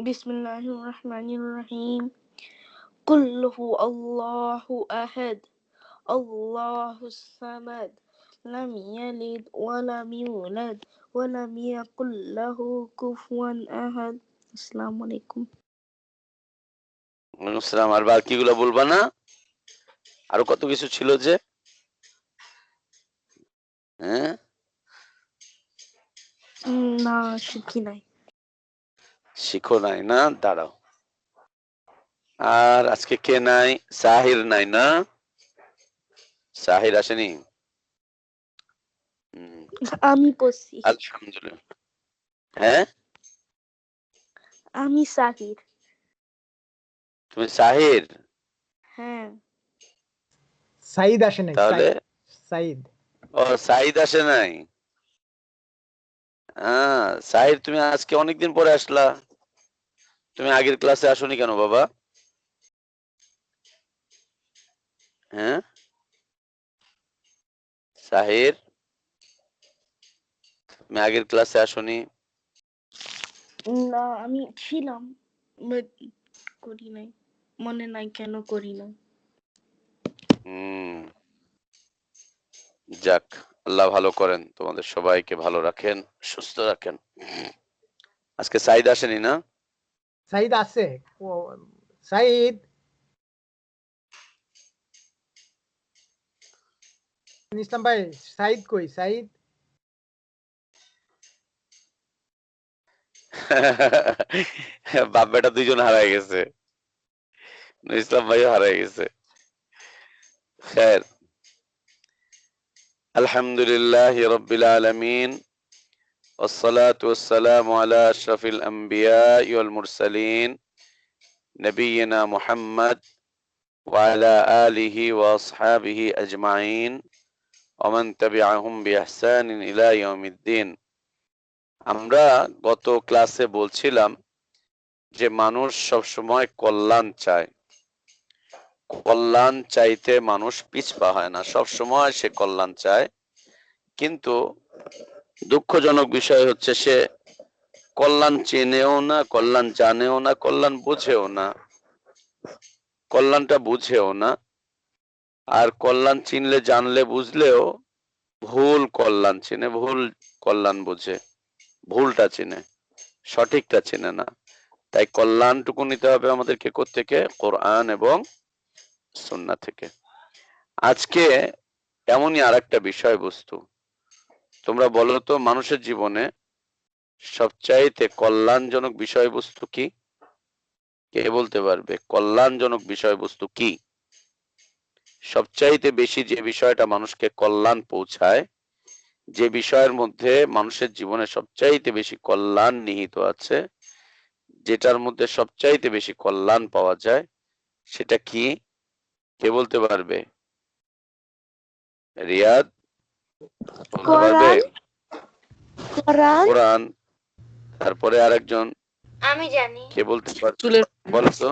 بسم الله الرحمن الرحيم. قل هو الله أحد الله الصمد لم يلد ولم يولد ولم يكن له كفوا أحد. السلام عليكم. ওয়ালাইকুম আসসালাম। আর বাকিগুলো বলবা না? আরো কত কিছু ছিল যে। হ্যাঁ, না, শিখি নাই। শিখো নাই না? দাঁড়াও। আর আজকে কে নাই? সাহির নাই না? সাহির আসেনি? আমি পড়ছি। আলহামদুলিল্লাহ। হ্যাঁ, আমি সাহির। তুমি সাহির? হ্যাঁ। সাইদ আসে নাই। তাহলে সাইদ। ও, সাইদ আসে নাই। সাহির, তুমি আজকে অনেকদিন পরে আসলা। তুমি আগের ক্লাসে আসোনি কেন বাবা? হ্যাঁ সাহির, তুমি আগের ক্লাসে আসোনি। না, আমি ছিলাম, but করি নাই। মনে নাই কেন করি নাই। যাক, আল্লাহ ভালো করেন, তোমাদের সবাইকে ভালো রাখেন, সুস্থ রাখেন। আজকে সাইদ আসেনি না? সাইদ আছে। ও, সাইদ ইসলাম ভাই, সাইদ কই? সাইদ বাপ বেটা দুইজন হারাই গেছে, ইসলাম ভাইও হারাই গেছে। খের, আলহামদুলিল্লাহ রাব্বিল আলামিন والصلاة والسلام على أشرف الأنبياء والمرسلين نبينا محمد وعلى آله وأصحابه أجمعين ومن تبعهم بإحسان إلى يوم الدين. আমরা গত ক্লাসে বলছিলাম যে মানুষ সবসময় কল্যাণ চায়। কল্যাণ চাইতে মানুষ পিছপা হয় না, সবসময় সে কল্যাণ চায়। কিন্তু দুঃখজনক বিষয় হচ্ছে সে কল্যাণ চেনেও না, কল্যাণ জানেও না, কল্যাণ বুঝেও না, কল্যাণটা বুঝেও না। আর কল্যাণ চিনলে, জানলে, বুঝলেও ভুল কল্যাণ চিনে, ভুল কল্যাণ বুঝে। ভুলটা চেনে, সঠিকটা চেনে না। তাই কল্যাণটুকু নিতে হবে আমাদেরকে কোত্থেকে? কোরআন এবং সুন্নাহ থেকে। আজকে এমনই আরেকটা বিষয়বস্তু, তোমরা বলো তো মানুষের জীবনে সবচাইতে কল্যাণজনক বিষয়বস্তু কি? কে বলতে পারবে কল্যাণজনক বিষয়বস্তু কি? সবচাইতে বেশি যে বিষয়টা মানুষকে কল্যাণ পৌঁছায়, যে বিষয়ের মধ্যে মানুষের জীবনে সবচাইতে বেশি কল্যাণ নিহিত আছে, যেটার মধ্যে সবচাইতে বেশি কল্যাণ পাওয়া যায়, সেটা কি? কে বলতে পারবে? রিয়াদ বলতে পারবে? কোরআন কোরআন। তারপরে আরেকজন আমি জানি। কে বলতে পারবে? বলো তো।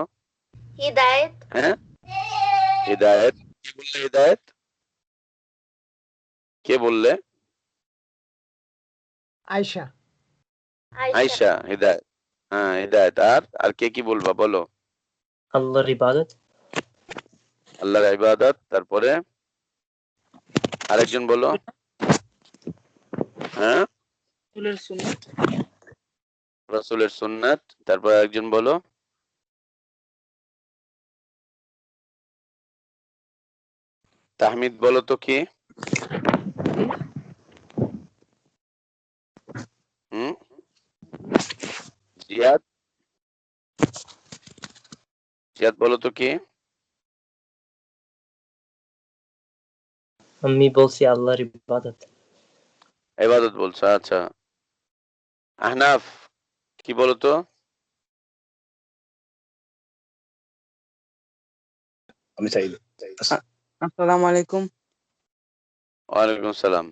হিদায়াত। হ্যাঁ, হিদায়াত। কি বললে? হিদায়াত কে বললে? আয়শা। আয়শা। হিদায়াত, হ্যাঁ হিদায়াত। আর কে কি বলবা বলো? আল্লাহর ইবাদত। আল্লাহর ইবাদত। তারপরে আরেকজন বলো। হ্যাঁ, রাসূলের সুন্নাত। রাসূলের সুন্নাত। তারপর আরেকজন বলো। তাহমিদ বলো তো কি? জিয়াদ, জিয়াদ বলো তো কি? আমি বলছি আল্লাহর ইবাদত। ইবাদত বলছো, আচ্ছা। আহনাফ কি বলো তো? আমি চাইলে আসসালামু আলাইকুম। ওয়ালাইকুম সালাম।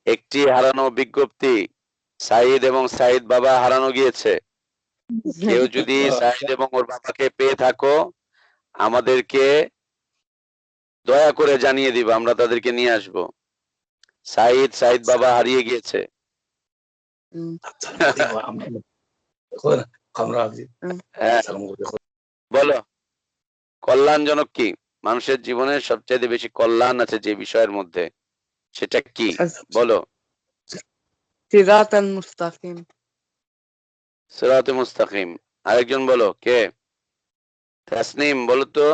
একটি হারানো বিজ্ঞপ্তি, সাইদ এবং সাইদ বাবা হারানো গিয়েছে। কেউ যদি সাইদ এবং ওর বাবাকে পেয়ে থাকো, আমাদেরকে দয়া করে জানিয়ে দিবা, আমরা তাদেরকে নিয়ে আসবো। সাইদ, সাইদ বাবা হারিয়ে গিয়েছে। হ্যাঁ, বলো কল্যাণজনক কি? মানুষের জীবনে সবচেয়ে বেশি কল্যাণ আছে যে বিষয়ের মধ্যে, সেটা কি বলো? সিরাতাল মুস্তাকিম। সিরাতে মুস্তাকিম। আরেকজন বলো কে? তাসনিম বলো তো।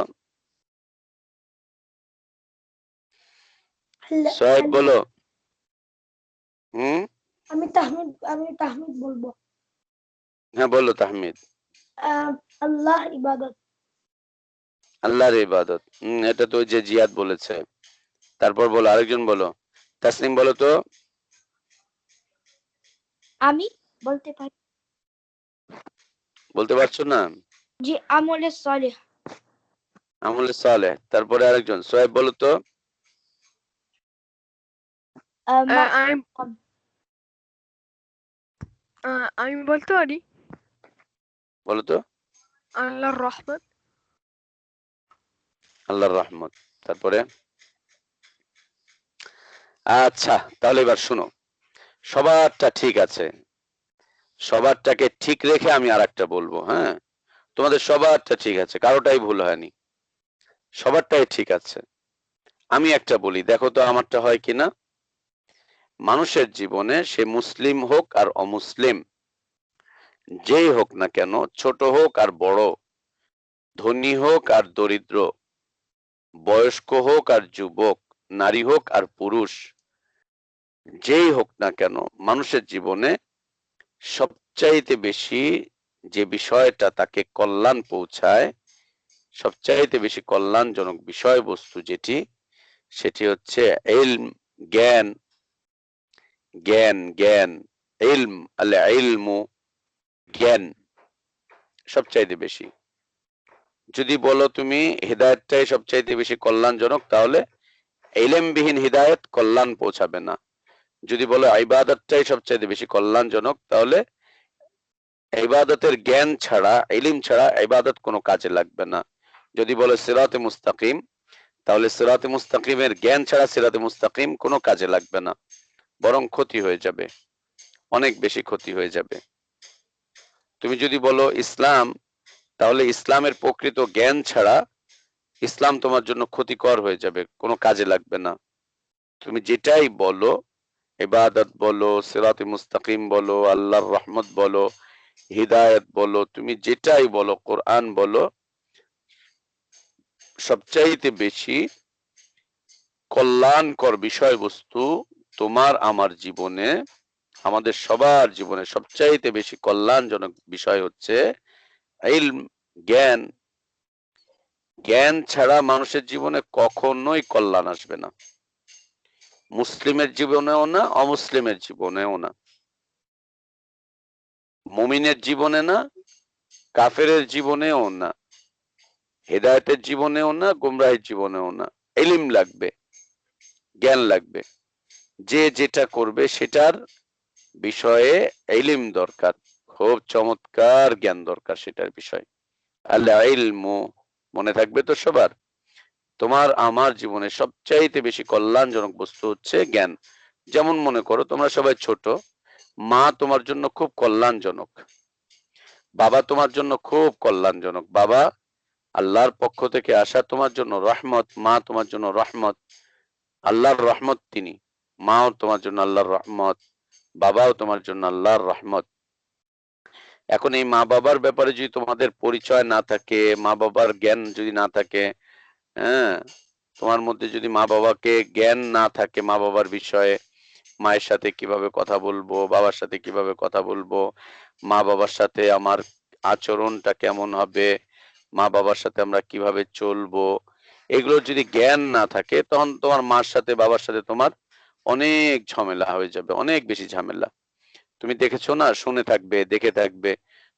সোহেব বলো। আমি তাহমিদ বলবো। হ্যাঁ বলো তাহমিদ। আল্লাহ ইবাদত। আল্লাহর ইবাদত। এটা তো যে জিয়াদ বলেছে। তারপর বলো, আরেকজন বলো। তাসনিম বলো তো। আমি বলতে পারি। বলতে পারছো না? জি, আমলে সালেহ। আমলে সালেহ। তারপরে আরেকজন সোহেব বলো তো। আমি বলতে পারি বলো তো। আল্লাহর রহমত। আল্লাহর রহমত। তারপরে আচ্ছা, তাহলে এবার শুনো, সবারটা ঠিক আছে, সবারটাকে ঠিক রেখে আমি আরেকটা বলবো। হ্যাঁ, তোমাদের সবারটা ঠিক আছে, কারোটাই ভুল হয়নি, সবারটাই ঠিক আছে। আমি একটা বলি, দেখো তো আমারটা হয় কিনা। মানুষের জীবনে সে মুসলিম হোক আর অমুসলিম, যেই হোক না কেন, ছোট হোক আর বড়, ধনী হোক আর দরিদ্র, বয়স্ক হোক আর যুবক, নারী হোক আর পুরুষ, যেই হোক না কেন, মানুষের জীবনে সবচাইতে বেশি যে বিষয়টা তাকে কল্যাণ পৌঁছায়, সবচাইতে বেশি কল্যাণজনক বিষয়বস্তু যেটি, সেটি হচ্ছে ইলম, জ্ঞান। জ্ঞান, জ্ঞান, ইলম, আল ইলমু, জ্ঞান সবচাইতে বেশি। যদি বলো তুমি হিদায়াতটাই সবচাইতে বেশি কল্যাণজনক, তাহলে ইলমবিহীন হিদায়াত কল্যাণ পৌঁছাবে না। যদি বলো ইবাদতটাই সবচাইতে বেশি কল্যাণজনক, তাহলে ইবাদতের জ্ঞান ছাড়া, ইলম ছাড়া ইবাদত কোনো কাজে লাগবে না। যদি বলো সিরাতে মুস্তাকিম, তাহলে সিরাতে মুস্তাকিমের জ্ঞান ছাড়া সিরাতে মুস্তাকিম কোনো কাজে লাগবে না, বরং ক্ষতি হয়ে যাবে, অনেক বেশি ক্ষতি হয়ে যাবে। তুমি যদি বলো ইসলাম, তাহলে ইসলামের প্রকৃত জ্ঞান ছাড়া ইসলাম তোমার জন্য ক্ষতিকর হয়ে যাবে, কোনো কাজে লাগবে না। তুমি যেটাই বলো ইবাদত বলো, সিরাতে মুস্তাকিম বলো, আল্লাহর রহমত বলো, হিদায়াত বলো, তুমি যেটাই বলো, কোরআন বলো, সবচাইতে বেশি কল্যাণকর বিষয়বস্তু তোমার আমার জীবনে, আমাদের সবার জীবনে সবচাইতে বেশি কল্যাণজনক বিষয় হচ্ছে ইলম, জ্ঞান। জ্ঞান ছাড়া মানুষের জীবনে কখনোই কল্যাণ আসবে না, মুসলিমের জীবনেও না, অমুসলিমের জীবনেও না, মুমিনের জীবনে না, কাফেরের জীবনেও না, হেদায়েতের জীবনেও না, গুমরাহের জীবনেও না। ইলম লাগবে, জ্ঞান লাগবে। যে যেটা করবে সেটার বিষয়ে ইলম দরকার, খুব চমৎকার জ্ঞান দরকার সেটার বিষয়। আল্লাহ ইলমু, মনে থাকবে তো সবার? তোমার আমার জীবনে সবচাইতে বেশি কল্যাণজনক বস্তু হচ্ছে জ্ঞান। যেমন মনে করো তোমরা সবাই ছোট, মা তোমার জন্য খুব কল্যাণজনক, বাবা তোমার জন্য খুব কল্যাণজনক। বাবা আল্লাহর পক্ষ থেকে আসা তোমার জন্য রহমত, মা তোমার জন্য রহমত, আল্লাহর রহমত তিনি। মাও তোমার জন্য আল্লাহর রহমত, বাবাও তোমার জন্য আল্লাহর রহমত। এখন এই মা বাবার ব্যাপারে যদি তোমাদের পরিচয় না থাকে, মা বাবার জ্ঞান যদি না থাকে, হ্যাঁ, তোমার মধ্যে যদি মা বাবাকে জ্ঞান না থাকে, মা বাবার বিষয়ে, মায়ের সাথে কিভাবে কথা বলবো, বাবার সাথে কিভাবে কথা বলবো, মা বাবার সাথে আমার আচরণটা কেমন হবে, মা বাবার সাথে আমরা কিভাবে চলবো, এগুলো যদি জ্ঞান না থাকে, তখন তোমার মার সাথে বাবার সাথে তোমার অনেক ঝামেলা হয়ে যাবে, অনেক বেশি ঝামেলা। তুমি দেখেছো না, শুনে থাকবে, দেখে থাকবে,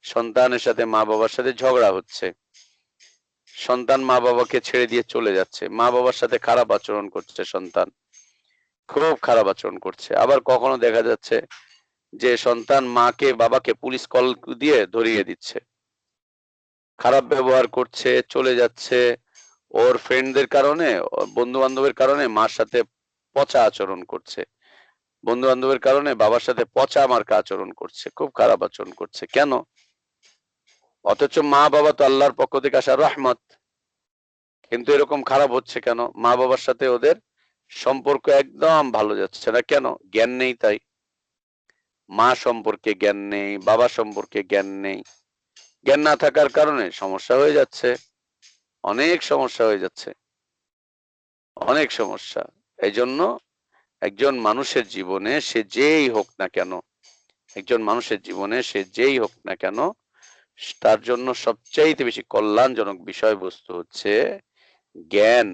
সন্তানের সাথে মা বাবার সাথে ঝগড়া হচ্ছে, সন্তান মা বাবাকে ছেড়ে দিয়ে চলে যাচ্ছে, মা বাবার সাথে খারাপ আচরণ করছে, সন্তান খুব খারাপ আচরণ করছে। আবার কখনো দেখা যাচ্ছে যে সন্তান মাকে বাবাকে পুলিশ কল দিয়ে ধরিয়ে দিচ্ছে, খারাপ ব্যবহার করছে, চলে যাচ্ছে, ওর ফ্রেন্ডদের কারণে, বন্ধু বান্ধবের কারণে মার সাথে পচা আচরণ করছে, বন্ধু বান্ধবের কারণে বাবার সাথে পচা মার্কা আচরণ করছে, খুব খারাপ আচরণ করছে। কেন? অথচ মা বাবা তো আল্লাহর পক্ষ থেকে আসা রহমত, কিন্তু এরকম খারাপ হচ্ছে কেন? মা বাবার সাথে ওদের সম্পর্ক একদম ভালো যাচ্ছে না। কেন? জ্ঞান নেই তাই। মা সম্পর্কে জ্ঞান নেই, বাবা সম্পর্কে জ্ঞান নেই। জ্ঞান না থাকার কারণে সমস্যা হয়ে যাচ্ছে, অনেক সমস্যা হয়ে যাচ্ছে, অনেক সমস্যা। এই জন্য একজন মানুষের জীবনে সে যেই হোক না কেন, একজন মানুষের জীবনে সে যেই হোক না কেন, তার জন্য সবচাইতে বেশি কল্যাণজনক বিষয়বস্তু হচ্ছে জ্ঞান।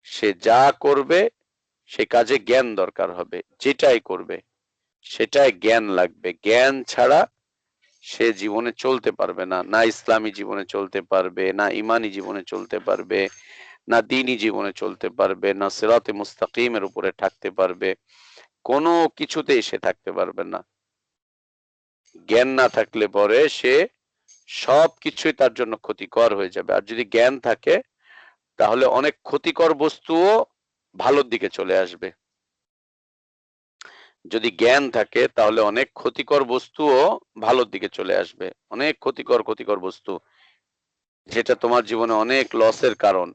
সে যা করবে সে কাজে জ্ঞান দরকার হবে, যেটাই করবে সেটাই জ্ঞান লাগবে। জ্ঞান ছাড়া সে জীবনে চলতে পারবে না, না ইসলামী জীবনে চলতে পারবে, না ইমানি জীবনে চলতে পারবে, না দ্বীনি জীবনে চলতে পারবে, না সিরাতে মুস্তাকিমের উপরে থাকতে পারবে, কোনো কিছুতেই সে থাকতে পারবে না। জ্ঞান না থাকলে পরে সে সবকিছুই তার জন্য ক্ষতিকর হয়ে যাবে। আর যদি জ্ঞান থাকে তাহলে অনেক ক্ষতিকর বস্তুও ভালোর দিকে চলে আসবে। যদি জ্ঞান থাকে তাহলে অনেক ক্ষতিকর বস্তুও ভালোর দিকে চলে আসবে, অনেক ক্ষতিকর বস্তু যেটা তোমার জীবনে অনেক লসের কারণ,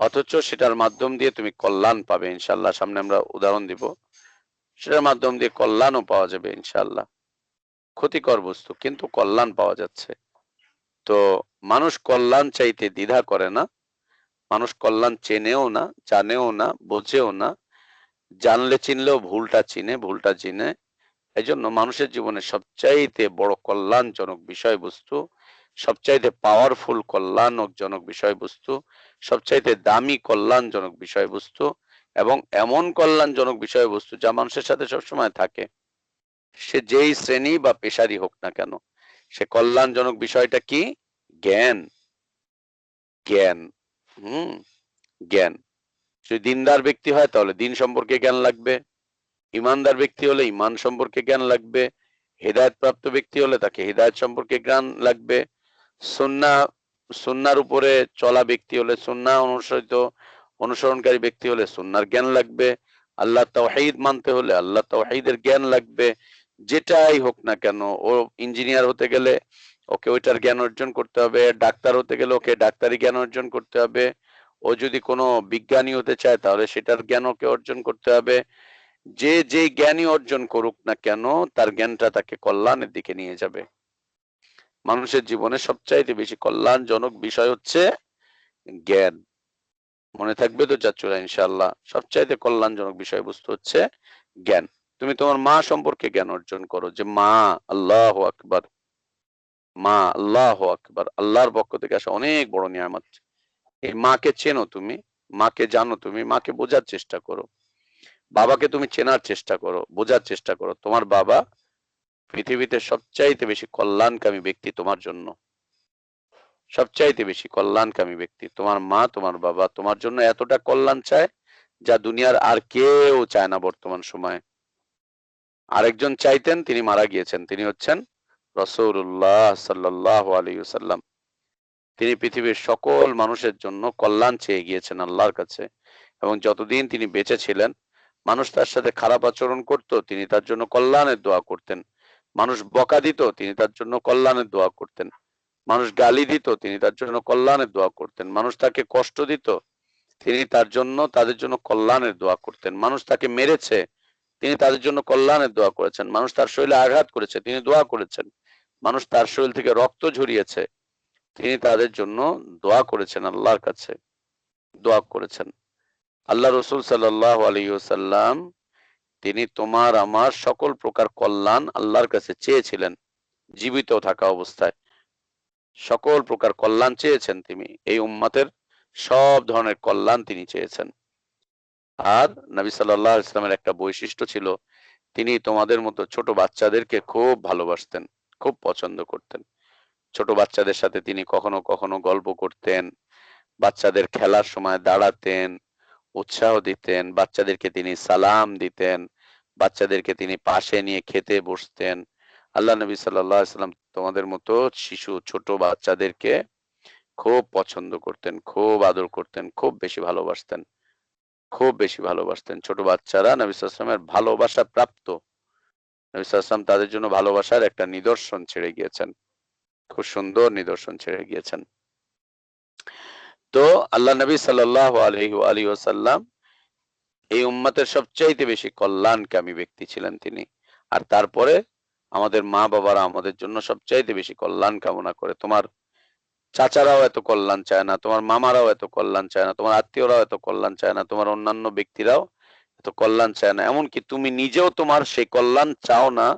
অথচ সেটার মাধ্যম দিয়ে তুমি কল্যাণ পাবে ইনশাল্লাহ। সামনে আমরা উদাহরণ দিব, সেটার মাধ্যম দিয়ে কল্যাণও পাওয়া যাবে ইনশাল্লাহ। ক্ষতিকর বস্তু কিন্তু কল্যাণ পাওয়া যাচ্ছে। তো মানুষ কল্যাণ চাইতে দ্বিধা করে না, মানুষ কল্যাণ চেনেও না, জানেও না, বোঝেও না, জানলে চিনলেও ভুলটা চিনে। এই জন্য মানুষের জীবনে সবচাইতে বড় কল্যাণজনক বিষয়বস্তু, সবচাইতে পাওয়ারফুল কল্যাণজনক বিষয়বস্তু, সবচাইতে দামি কল্যাণজনক বিষয়বস্তু, এবং এমন কল্যাণজনক বিষয়বস্তু যা মানুষের সাথে সবসময় থাকে, সে যেই শ্রেণী বা পেশারই হোক না কেন, সে কল্যাণজনক বিষয়টা কি? জ্ঞান। জ্ঞান, জ্ঞান। যদি দিনদার ব্যক্তি হয় তাহলে দিন সম্পর্কে জ্ঞান লাগবে, ইমানদার ব্যক্তি হলে ইমান সম্পর্কে জ্ঞান লাগবে, হেদায়েত প্রাপ্ত ব্যক্তি হলে তাকে হেদায়েত সম্পর্কে জ্ঞান লাগবে, সুন্নাহর উপরে চলা ব্যক্তি হলে, সুন্নাহ অনুসরণকারী ব্যক্তি হলে সুন্নাহর জ্ঞান লাগবে, আল্লাহ তাওহীদ মানতে হলে আল্লাহ তাওহীদের জ্ঞান লাগবে। যেটাই হোক না কেন, ও ইঞ্জিনিয়ার হতে গেলে ওকে ওইটার জ্ঞান অর্জন করতে হবে, ডাক্তার হতে গেলে ওকে ডাক্তারি জ্ঞান অর্জন করতে হবে, ও যদি কোনো বিজ্ঞানী হতে চায় তাহলে সেটার জ্ঞান ওকে অর্জন করতে হবে। যে যে জ্ঞানই অর্জন করুক না কেন তার জ্ঞানটা তাকে কল্যাণের দিকে নিয়ে যাবে। মানুষের জীবনে সবচাইতে বেশি কল্যাণজনক বিষয় হচ্ছে জ্ঞান। মনে থাকবে তো চাচুরা ইনশাআল্লাহ? সবচাইতে কল্যাণজনক বিষয়বস্তু হচ্ছে জ্ঞান। তুমি তোমার মা সম্পর্কে জ্ঞান অর্জন করো যে মা আল্লাহু আকবার, মা আল্লাহু আকবার, আল্লাহর পক্ষ থেকে আসা অনেক বড় নিয়ামত। এই মাকে চেনো তুমি, মাকে জানো তুমি, মাকে বোঝার চেষ্টা করো। বাবাকে তুমি চেনার চেষ্টা করো, বোঝার চেষ্টা করো। তোমার বাবা পৃথিবীতে সবচাইতে বেশি কল্যাণকামী ব্যক্তি তোমার জন্য, সবচাইতে বেশি কল্যাণকামী ব্যক্তি তোমার মা, তোমার বাবা তোমার জন্য এতটা কল্যাণ চায় যা দুনিয়ার আর কেউ চায় না বর্তমান সময়ে। আরেকজন চাইতেন, তিনি মারা গিয়েছেন, তিনি হচ্ছেন রাসূলুল্লাহ সাল্লাল্লাহু আলাইহি ওয়াসাল্লাম। তিনি পৃথিবীর সকল মানুষের জন্য কল্যাণ চেয়ে গিয়েছেন আল্লাহর কাছে, এবং যতদিন তিনি বেঁচে ছিলেন মানুষ তার সাথে খারাপ আচরণ করত, তিনি তার জন্য কল্যাণের দোয়া করতেন। মানুষ বকা দিত, তিনি তার জন্য কল্যাণের দোয়া করতেন। মানুষ গালি দিত, তিনি তার জন্য কল্যাণের দোয়া করতেন। মানুষ তাকে কষ্ট দিত, তিনি তাদের জন্য কল্যাণের দোয়া করতেন। মানুষ তাকে মেরেছে, তিনি তাদের জন্য কল্যাণের দোয়া করেছেন। মানুষ তার শরীরে আঘাত করেছে, তিনি দোয়া করেছেন। মানুষ তার শরীর থেকে রক্ত ঝরিয়েছে, তিনি তাদের জন্য দোয়া করেছেন, আল্লাহর কাছে দোয়া করেছেন। আল্লাহ রসুল সাল্লাল্লাহু আলাইহি ওয়াসাল্লাম তিনি তোমার আমার সকল প্রকার কল্যাণ আল্লাহর কাছে চেয়েছিলেন জীবিত থাকা অবস্থায়। সকল প্রকার কল্যাণ চেয়েছেন তিনি, এই উম্মতের সব ধরনের কল্যাণ তিনি চেয়েছেন। আর নবী সাল্লাল্লাহু আলাইহি ওয়াসাল্লামের একটা বৈশিষ্ট্য ছিল, তিনি তোমাদের মতো ছোট বাচ্চাদেরকে খুব ভালোবাসতেন, খুব পছন্দ করতেন। ছোট বাচ্চাদের সাথে তিনি কখনো কখনো গল্প করতেন, বাচ্চাদের খেলার সময় দাঁড়াতেন, উৎসাহ দিতেন, বাচ্চাদেরকে তিনি সালাম দিতেন, বাচ্চাদেরকে তিনি পাশে নিয়ে খেতে বসতেন। আল্লাহ নবী সাল্লাল্লাহু আলাইহি ওয়াসাল্লাম তোমাদের মতো শিশু ছোট বাচ্চাদেরকে খুব পছন্দ করতেন, খুব আদর করতেন, খুব বেশি ভালোবাসতেন, খুব বেশি ভালোবাসতেন। ছোট বাচ্চারা নবী সাল্লাল্লাহু আলাইহি ওয়াসাল্লামের ভালোবাসা প্রাপ্ত। নবী সাল্লাল্লাহু আলাইহি ওয়াসাল্লাম তাদের জন্য ভালোবাসার একটা নিদর্শন ছেড়ে গিয়েছেন, খুব সুন্দর নিদর্শন ছেড়ে গিয়েছেন। তো আল্লাহ নবী সাল্লাল্লাহু আলাইহি ওয়াসাল্লাম এই উম্মতের সবচাইতে বেশি কল্যাণকামী ব্যক্তি ছিলেন তিনি। আর তারপরে আমাদের মা বাবারা আমাদের জন্য সবচাইতে বেশি কল্যাণ কামনা করে। তোমার চাচারাও এত কল্যাণ চায় না, তোমার মামারাও এত কল্যাণ চায় না, তোমার আত্মীয়রাও এত কল্যাণ চায় না, তোমার অন্যান্য ব্যক্তিরাও এত কল্যাণ চায় না। এমনকি তুমি নিজেও তোমার সেই কল্যাণ চাও না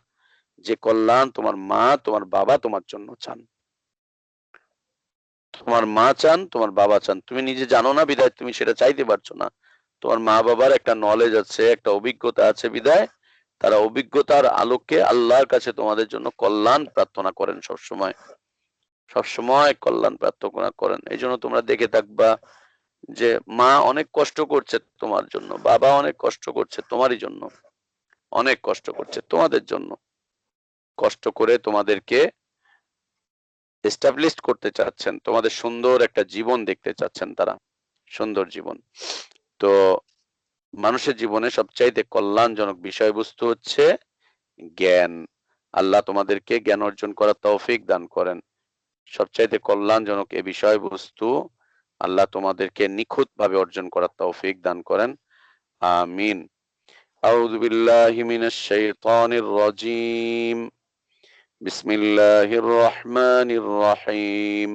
যে কল্যাণ তোমার মা তোমার বাবা তোমার জন্য চান। তোমার মা চান, তোমার বাবা চান, তুমি নিজে জানো না বিধায় তুমি সেটা চাইতে পারছো না। তোমার মা বাবার একটা নলেজ আছে, একটা অভিজ্ঞতা আছে বিধায় তারা অভিজ্ঞতার আলোকে আল্লাহর কাছে তোমাদের জন্য কল্যাণ প্রার্থনা করেন, সবসময় সবসময় কল্যাণ প্রার্থনা করেন। এই জন্য তোমরা দেখে থাকবা যে মা অনেক কষ্ট করছে তোমার জন্য, বাবা অনেক কষ্ট করছে তোমারই জন্য, অনেক কষ্ট করছে তোমাদের জন্য, কষ্ট করে তোমাদেরকে এস্টাবলিশ করতে চাচ্ছেন, তোমাদের সুন্দর একটা জীবন দেখতে চাচ্ছেন তারা, সুন্দর জীবন। তো মানুষের জীবনে সবচাইতে কল্যাণজনক বিষয়বস্তু হচ্ছে জ্ঞান। আল্লাহ তোমাদেরকে জ্ঞান অর্জন করার তৌফিক দান করেন। সবচাইতে কল্যাণজনক এই বিষয়বস্তু আল্লাহ তোমাদেরকে নিখুঁত ভাবে অর্জন করার তৌফিক দান করেন, আমিন। আউযু বিল্লাহি মিনাশ শাইতানির রাজীম। বিসমিল্লাহির রহমানির রহিম।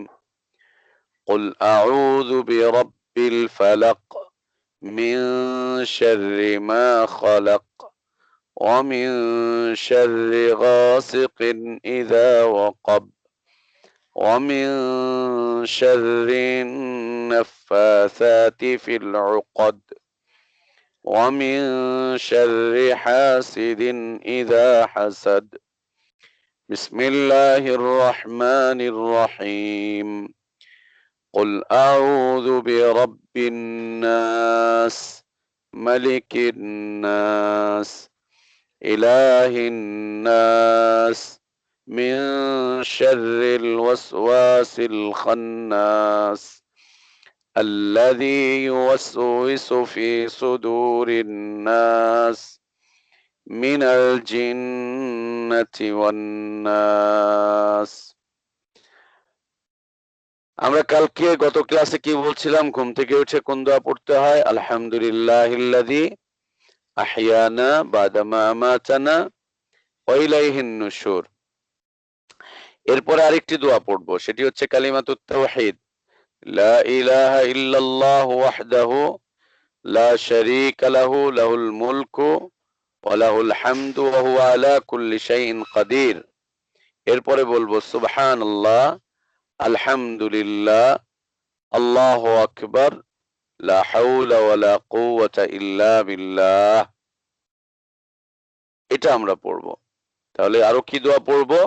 কুল আউযু বিরাব্বিল ফালাক মিন শাররি মা খালাক ওয়া মিন শাররি গাসিকিন ইযা ওয়াকাব ওয়া মিন শাররিন নাফাসাতি ফিল উকদ ওয়া মিন শাররি হাসিদিন ইযা হাসাদ। বিসমিল্লাহির রহমানির রহিম। قل أعوذ برب الناس ملك الناس إله الناس من شر الوسواس الخناس الذي يوسوس في صدور الناس من الجنة والناس। আমরা কালকে গত ক্লাসে কি বলছিলাম? ঘুম থেকে উঠে কোন দোয়া পড়তে হয়? আলহামদুলিল্লাহিল্লাযী আহইয়ানা বাদামা আমাতানা ওয়া ইলাইহিন নুশুর। এরপরে আরেকটি দোয়া পড়বো, সেটি হচ্ছে কালিমাতুত তাওহীদ, লা ইলাহা ইল্লাল্লাহু ওয়াহদাহু লা শারীকা লাহু লাহুল মুলকু ওয়া লাহুল হামদু ওয়া হুয়া আলা কুল্লি শাইইন কাদির। এরপরে বলবো সুবহানাল্লাহ, আলহামদুলিল্লাহ, আল্লাহু আকবার, লা হাওলা ওয়ালা কুওয়াতা ইল্লা বিল্লাহ। এটা আমরা পড়বো। তাহলে আরো কি দোয়া পড়বো?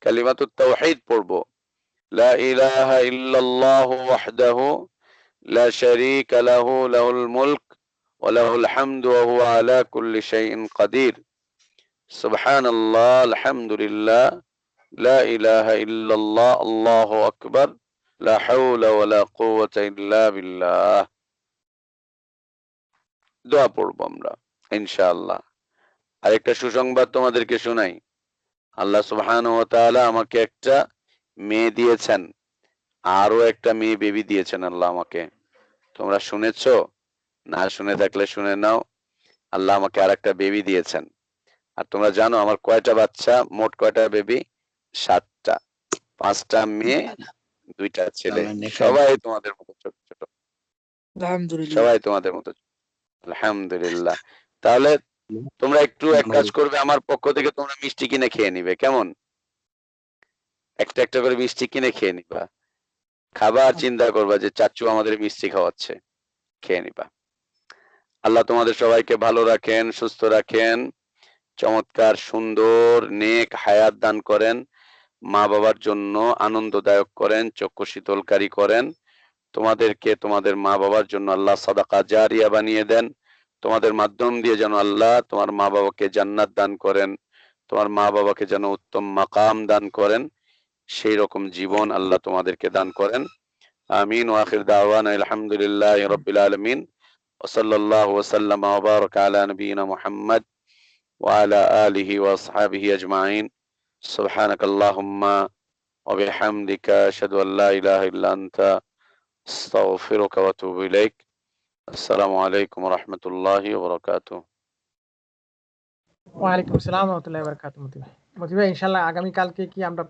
কালিমাতুত তাওহীদ পড়বো, লা ইলাহা ইল্লাল্লাহু ওয়াহদাহু লা শারীকা লাহু লাহুল মুলক ওয়া লাহুল হামদু ওয়া হুয়া আলা কুল্লি শাইইন কাদির। সুবহানাল্লাহ, আলহামদুলিল্লাহ, লা ইলাহা ইল্লাল্লাহ, আল্লাহু আকবার, লা হাওলা ওয়ালা কুওয়াতা ইল্লা বিল্লাহ। দোয়া পড়বো আমরা ইনশাআল্লাহ। আরেকটা সুসংবাদ তোমাদেরকে শোনাই, আল্লাহ সুবহানাহু ওয়া তাআলা আমাকে একটা মেয়ে দিয়েছেন, আরো একটা মেয়ে বেবি দিয়েছেন আল্লাহ আমাকে। তোমরা শুনেছো? না শুনে থাকলে শুনে নাও, আল্লাহ আমাকে আরেকটা বেবি দিয়েছেন। আর তোমরা জানো আমার কয়টা বাচ্চা, মোট কয়টা বেবি? 7টা, 5টা মেয়ে, 2টা ছেলে। সবাই তোমাদের মতো ছোট ছোট, আলহামদুলিল্লাহ। সবাই তোমাদের মতো। আলহামদুলিল্লাহ। তাহলে তোমরা একটু এক কাজ করবে, আমার পক্ষ থেকে তোমরা মিষ্টি কিনে খেয়ে নিবে, কেমন? একটা একটা করে মিষ্টি কিনে খেয়ে নিবা, খাবা আর চিন্তা করবা যে চাচু আমাদের মিষ্টি খাওয়াচ্ছে, খেয়ে নিবা। আল্লাহ তোমাদের সবাইকে ভালো রাখেন, সুস্থ রাখেন, চমৎকার সুন্দর নেক হায়াত দান করেন, মা বাবার জন্য আনন্দদায়ক করেন, চক্ষু শীতলকারী করেন। তোমাদেরকে তোমাদের মা বাবার জন্য আল্লাহ সাদাকা জারিয়া বানিয়ে দেন। তোমাদের মাধ্যম দিয়ে যেন আল্লাহ তোমার মা বাবাকে জান্নাত দান করেন, তোমার মা বাবাকে যেন উত্তম মাকাম দান করেন, সেই রকম জীবন আল্লাহ তোমাদেরকে দান করেন। আমিন। ওয়া আখির দাওয়ানা আলহামদুলিল্লাহি রাব্বিল আলামিন ওয়া সাল্লাল্লাহু ওয়া সাল্লামা ওয়া বারাকা আলা নবিয়িনা মুহাম্মদ ওয়া আলা আলিহি ওয়া আসহাবিহি আজমাইন। সুবহানাকাল্লাহুম্মা ওয়া বিহামদিকা আশহাদু আল লা ইলাহা ইল্লা আনতা আস্তাগফিরুকা ওয়া আতুবু ইলাইক। আসসালামু আলাইকুম ওয়া রাহমাতুল্লাহি ওয়া বারাকাতুহু। ওয়ালাইকুম আসসালাম ওয়া রাহমাতুল্লাহি ওয়া বারাকাতুহু। মতি ভাই ইনশাআল্লাহ আগামী কালকে কি আমরা